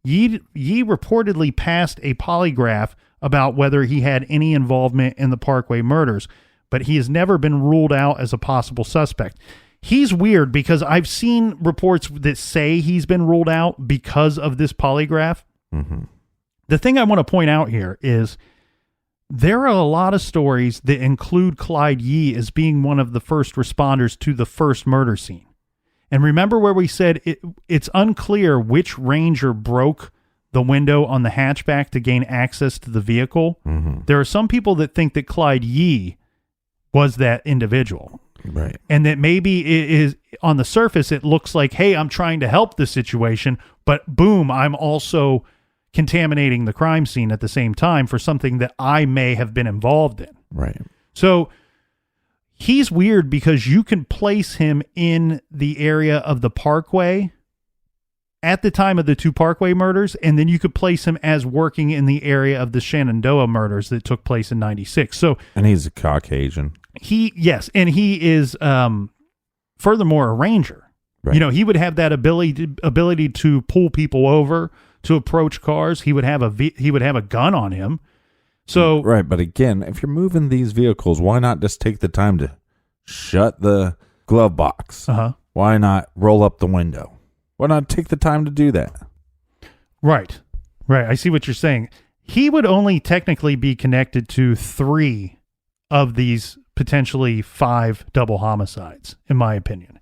[SPEAKER 1] Yee reportedly passed a polygraph about whether he had any involvement in the Parkway murders, but he has never been ruled out as a possible suspect. He's weird because I've seen reports that say he's been ruled out because of this polygraph. The thing I want to point out here is there are a lot of stories that include Clyde Yee as being one of the first responders to the first murder scene. And remember where we said it's unclear which ranger broke the window on the hatchback to gain access to the vehicle.
[SPEAKER 3] Mm-hmm.
[SPEAKER 1] There are some people that think that Clyde Yee was that individual.
[SPEAKER 3] Right.
[SPEAKER 1] And that maybe it is on the surface, it looks like, hey, I'm trying to help the situation, but boom, I'm also contaminating the crime scene at the same time for something that I may have been involved in.
[SPEAKER 3] Right.
[SPEAKER 1] So he's weird because you can place him in the area of the Parkway at the time of the 2 Parkway murders, and then you could place him as working in the area of the Shenandoah murders that took place in 96. So,
[SPEAKER 3] and he's a Caucasian.
[SPEAKER 1] He is furthermore a ranger.
[SPEAKER 3] Right.
[SPEAKER 1] You know, he would have that ability to pull people over, to approach cars. He would have a gun on him. So
[SPEAKER 3] right, but again, if you're moving these vehicles, why not just take the time to shut the glove box? Why not roll up the window? Why not take the time to do that?
[SPEAKER 1] Right. I see what you're saying. He would only technically be connected to 3 of these potentially 5 double homicides, in my opinion.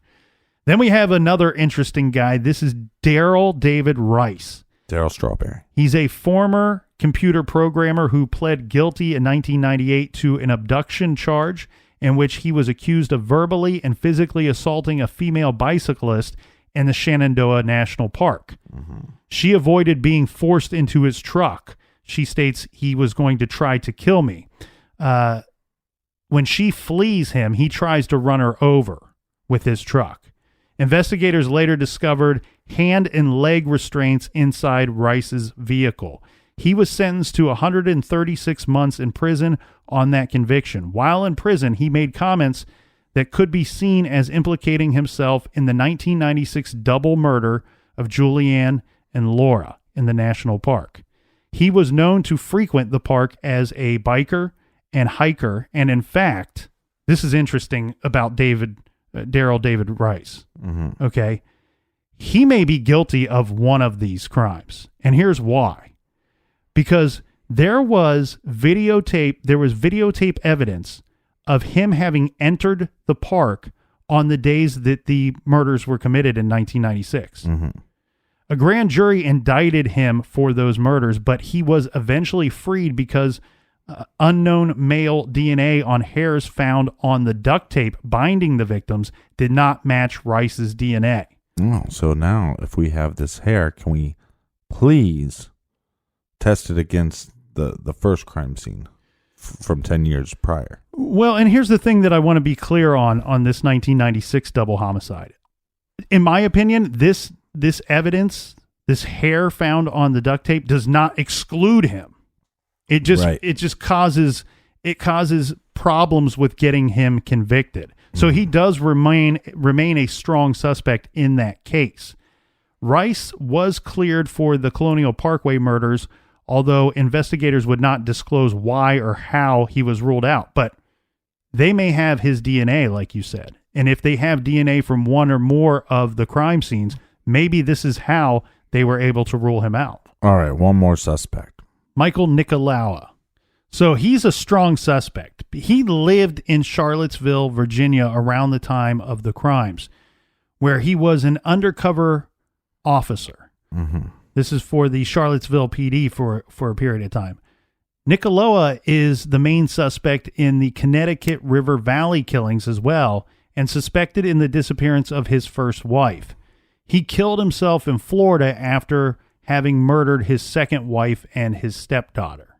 [SPEAKER 1] Then we have another interesting guy. This is Daryl David Rice.
[SPEAKER 3] Daryl Strawberry.
[SPEAKER 1] He's a former computer programmer who pled guilty in 1998 to an abduction charge in which he was accused of verbally and physically assaulting a female bicyclist in the Shenandoah National Park. Mm-hmm. She avoided being forced into his truck. She states he was going to try to kill me. When she flees him, he tries to run her over with his truck. Investigators later discovered hand and leg restraints inside Rice's vehicle. He was sentenced to 136 months in prison on that conviction. While in prison, he made comments that could be seen as implicating himself in the 1996 double murder of Julianne and Laura in the national park. He was known to frequent the park as a biker and hiker, and in fact, this is interesting about Daryl David Rice. Mm-hmm. Okay, he may be guilty of one of these crimes, and here's why: because there was videotape evidence of him having entered the park on the days that the murders were committed in 1996. Mm-hmm. A grand jury indicted him for those murders, but he was eventually freed because unknown male DNA on hairs found on the duct tape binding the victims did not match Rice's DNA.
[SPEAKER 3] Oh, so now if we have this hair, can we please test it against the first crime scene from 10 years prior?
[SPEAKER 1] Well, and here's the thing that I want to be clear on this 1996 double homicide. In my opinion, this evidence, this hair found on the duct tape, does not exclude him. It just causes problems with getting him convicted. So he does remain a strong suspect in that case. Rice was cleared for the Colonial Parkway murders, although investigators would not disclose why or how he was ruled out. But they may have his DNA, like you said. And if they have DNA from one or more of the crime scenes, maybe this is how they were able to rule him out.
[SPEAKER 3] All right, one more suspect.
[SPEAKER 1] Michael Nicolaou. So he's a strong suspect. He lived in Charlottesville, Virginia around the time of the crimes, where he was an undercover officer. Mm-hmm. This is for the Charlottesville PD for a period of time. Nicolaou is the main suspect in the Connecticut River Valley killings as well, and suspected in the disappearance of his first wife. He killed himself in Florida after having murdered his second wife and his stepdaughter.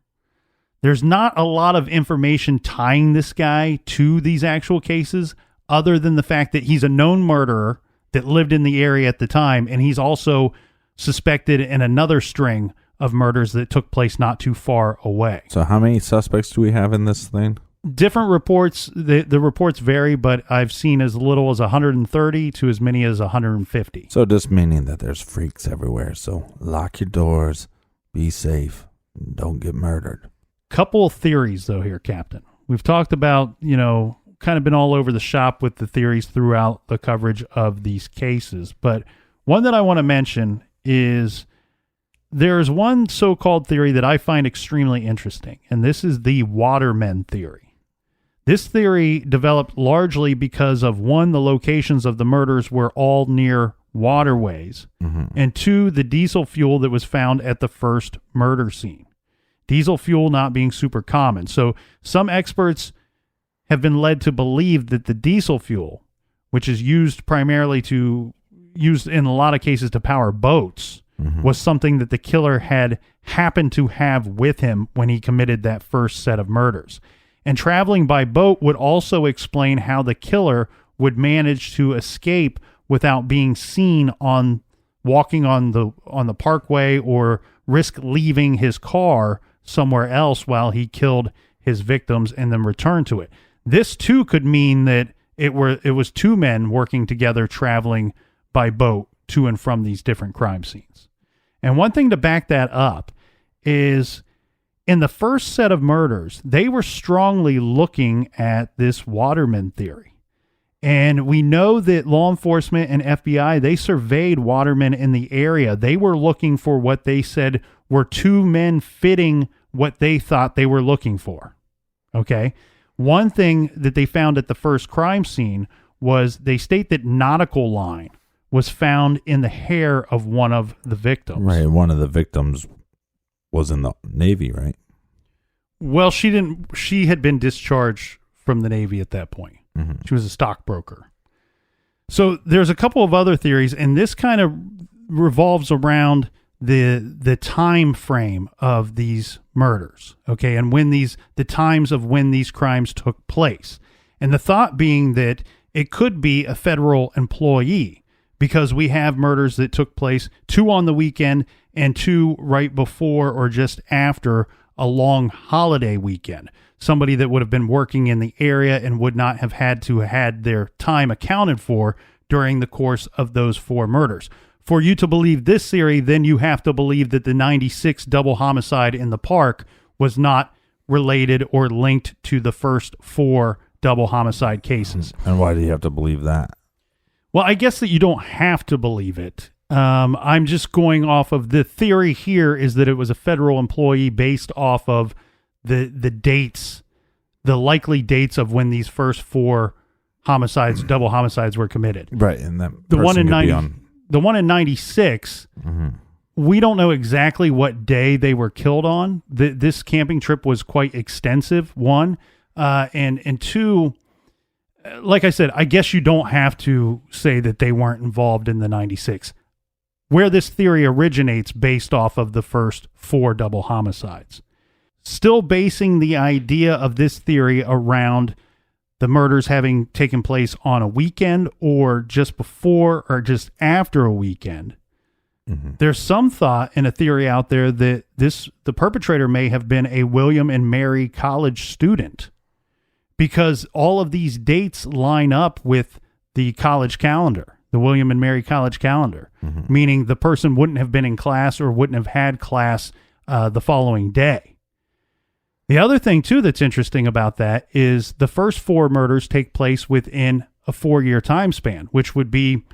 [SPEAKER 1] There's not a lot of information tying this guy to these actual cases, other than the fact that he's a known murderer that lived in the area at the time, and he's also suspected in another string of murders that took place not too far away.
[SPEAKER 3] So how many suspects do we have in this thing?
[SPEAKER 1] Different reports, the reports vary, but I've seen as little as 130 to as many as 150.
[SPEAKER 3] So just meaning that there's freaks everywhere. So lock your doors, be safe, don't get murdered.
[SPEAKER 1] Couple of theories, though, here, Captain. We've talked about, kind of been all over the shop with the theories throughout the coverage of these cases. But one that I want to mention is there's one so-called theory that I find extremely interesting, and this is the watermen theory. This theory developed largely because of, one, the locations of the murders were all near waterways, and two, the diesel fuel that was found at the first murder scene. Diesel fuel not being super common. So some experts have been led to believe that the diesel fuel, which is used in a lot of cases to power boats, was something that the killer had happened to have with him when he committed that first set of murders. And traveling by boat would also explain how the killer would manage to escape without being seen walking on the parkway, or risk leaving his car somewhere else while he killed his victims and then returned to it. This too could mean that it was two men working together traveling by boat to and from these different crime scenes. And one thing to back that up is, in the first set of murders, they were strongly looking at this waterman theory. And we know that law enforcement and FBI, they surveyed watermen in the area. They were looking for what they said were two men fitting what they thought they were looking for. Okay? One thing that they found at the first crime scene was, they state that nautical line was found in the hair of one of the victims.
[SPEAKER 3] Right. One of the victims was in the Navy, right?
[SPEAKER 1] Well, she had been discharged from the Navy at that point. She was a stockbroker. So there's a couple of other theories, and this kind of revolves around the time frame of these murders, okay, and the times of when these crimes took place. And the thought being that it could be a federal employee, because we have murders that took place 2 on the weekend and 2 right before or just after a long holiday weekend. Somebody that would have been working in the area and would not have had their time accounted for during the course of those 4 murders. For you to believe this theory, then you have to believe that the 96 double homicide in the park was not related or linked to the first 4 double homicide cases.
[SPEAKER 3] And why do you have to believe that?
[SPEAKER 1] Well, I guess that you don't have to believe it. I'm just going off of the theory here is that it was a federal employee based off of the dates, the likely dates of when these first 4 homicides, double homicides, were committed.
[SPEAKER 3] Right, and that
[SPEAKER 1] the one in 96, we don't know exactly what day they were killed on. This camping trip was quite extensive, one, and two, like I said, I guess you don't have to say that they weren't involved in the 96. Where this theory originates based off of the first 4 double homicides. Still basing the idea of this theory around the murders having taken place on a weekend or just before or just after a weekend. There's some thought and a theory out there that the perpetrator may have been a William and Mary college student, because all of these dates line up with the college calendar, the William and Mary college calendar, meaning the person wouldn't have been in class or wouldn't have had class the following day. The other thing, too, that's interesting about that is the first 4 murders take place within a 4-year time span, which would be,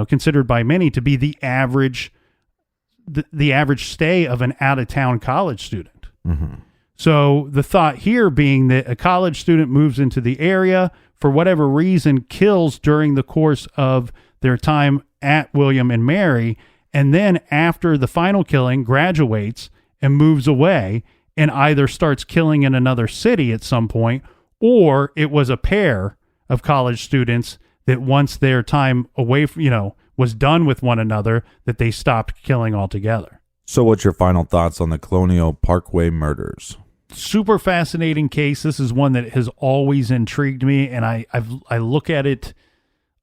[SPEAKER 1] considered by many to be the average stay of an out-of-town college student. So the thought here being that a college student moves into the area, for whatever reason, kills during the course of their time at William and Mary, and then after the final killing, graduates and moves away, and either starts killing in another city at some point, or it was a pair of college students that once their time away from, was done with one another, that they stopped killing altogether.
[SPEAKER 3] So what's your final thoughts on the Colonial Parkway murders?
[SPEAKER 1] Super fascinating case. This is one that has always intrigued me, and I look at it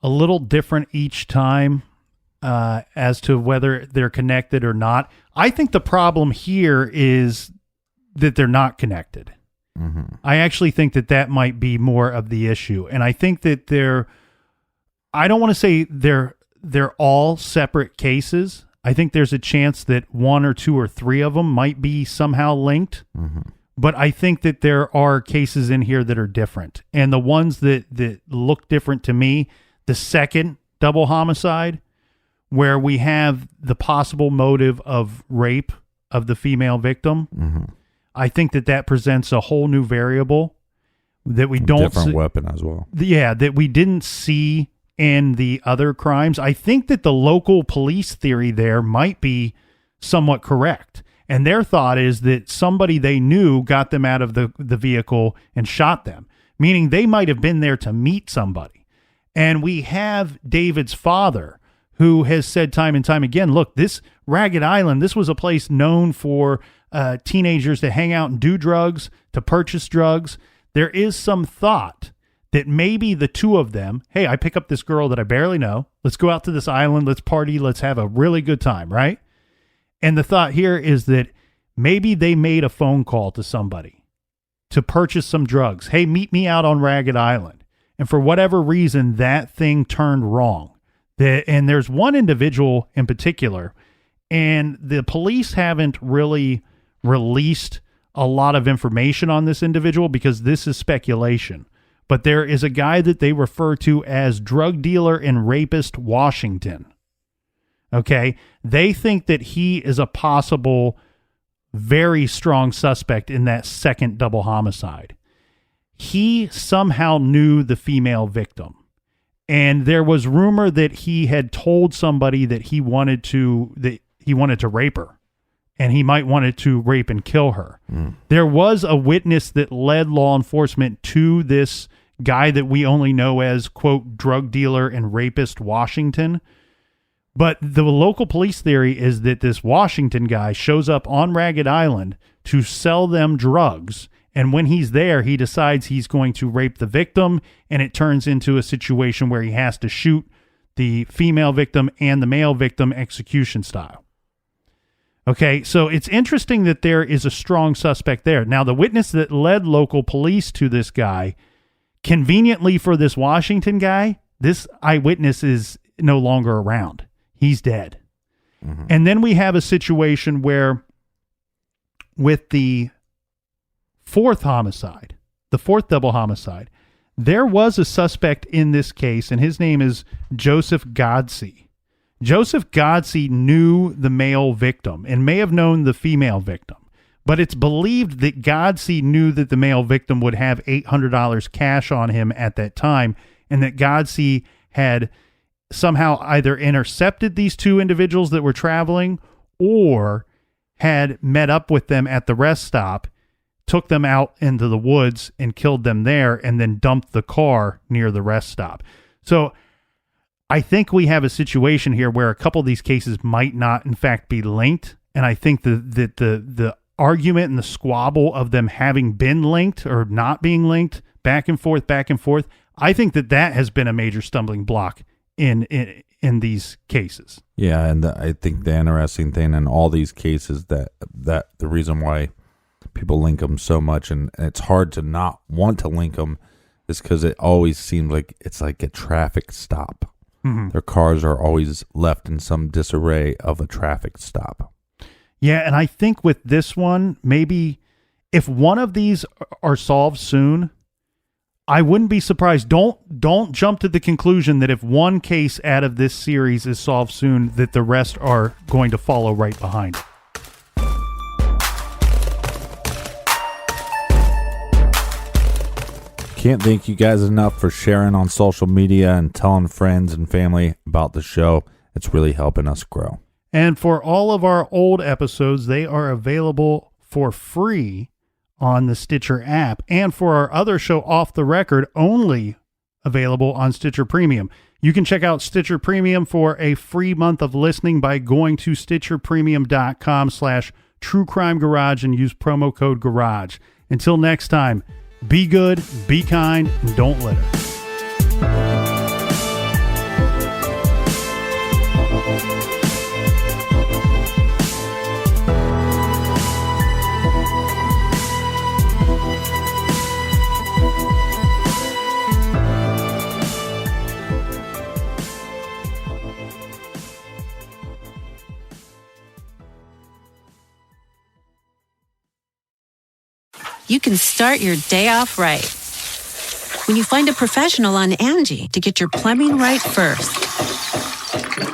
[SPEAKER 1] a little different each time as to whether they're connected or not. I think the problem here is that they're not connected. I actually think that might be more of the issue. And I think that I don't want to say they're all separate cases. I think there's a chance that 1 or 2 or 3 of them might be somehow linked. But I think that there are cases in here that are different. And the ones that look different to me, the second double homicide, where we have the possible motive of rape of the female victim, I think that presents a whole new variable that we don't
[SPEAKER 3] different weapon as well.
[SPEAKER 1] Yeah, that we didn't see in the other crimes. I think that the local police theory there might be somewhat correct. And their thought is that somebody they knew got them out of the vehicle and shot them, meaning they might have been there to meet somebody. And we have David's father, who has said time and time again, look, this Ragged Island, this was a place known for teenagers to hang out and do drugs, to purchase drugs. There is some thought that maybe the two of them, hey, I pick up this girl that I barely know. Let's go out to this island. Let's party. Let's have a really good time, right? And the thought here is that maybe they made a phone call to somebody to purchase some drugs. Hey, meet me out on Ragged Island. And for whatever reason, that thing turned wrong. And there's one individual in particular, and the police haven't really released a lot of information on this individual because this is speculation. But there is a guy that they refer to as drug dealer and rapist Washington. Okay, they think that he is a possible very strong suspect in that second double homicide. He somehow knew the female victim, and there was rumor that he had told somebody that he wanted to rape her, and he might wanted to rape and kill her. There was a witness that led law enforcement to this guy that we only know as, quote, drug dealer and rapist Washington. But the local police theory is that this Washington guy shows up on Ragged Island to sell them drugs. And when he's there, he decides he's going to rape the victim. And it turns into a situation where he has to shoot the female victim and the male victim execution style. Okay, so it's interesting that there is a strong suspect there. Now, the witness that led local police to this guy, conveniently for this Washington guy, this eyewitness is no longer around. He's dead. Mm-hmm. And then we have a situation where with the fourth homicide, the fourth double homicide, there was a suspect in this case, and his name is Joseph Godsey. Joseph Godsey knew the male victim and may have known the female victim, but it's believed that Godsey knew that the male victim would have $800 cash on him at that time, and that Godsey had somehow either intercepted these two individuals that were traveling or had met up with them at the rest stop, took them out into the woods and killed them there, and then dumped the car near the rest stop. So I think we have a situation here where a couple of these cases might not, in fact, be linked. And I think that the argument and the squabble of them having been linked or not being linked back and forth, I think that has been a major stumbling block in these cases.
[SPEAKER 3] Yeah, and I think the interesting thing in all these cases that the reason why people link them so much, and it's hard to not want to link them, is because it always seems like it's like a traffic stop. Mm-hmm. Their cars are always left in some disarray of a traffic stop.
[SPEAKER 1] Yeah, and I think with this one, maybe if one of these are solved soon, I wouldn't be surprised. Don't jump to the conclusion that if one case out of this series is solved soon, that the rest are going to follow right behind it.
[SPEAKER 3] Can't thank you guys enough for sharing on social media and telling friends and family about the show. It's really helping us grow.
[SPEAKER 1] And for all of our old episodes, they are available for free on the Stitcher app. And for our other show, Off the Record, only available on Stitcher Premium. You can check out Stitcher Premium for a free month of listening by going to stitcherpremium.com/truecrimegarage and use promo code GARAGE. Until next time, be good, be kind, and don't litter.
[SPEAKER 5] You can start your day off right when you find a professional on Angie to get your plumbing right first.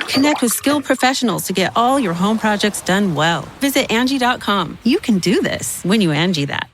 [SPEAKER 5] Connect with skilled professionals to get all your home projects done well. Visit Angie.com. You can do this when you Angie that.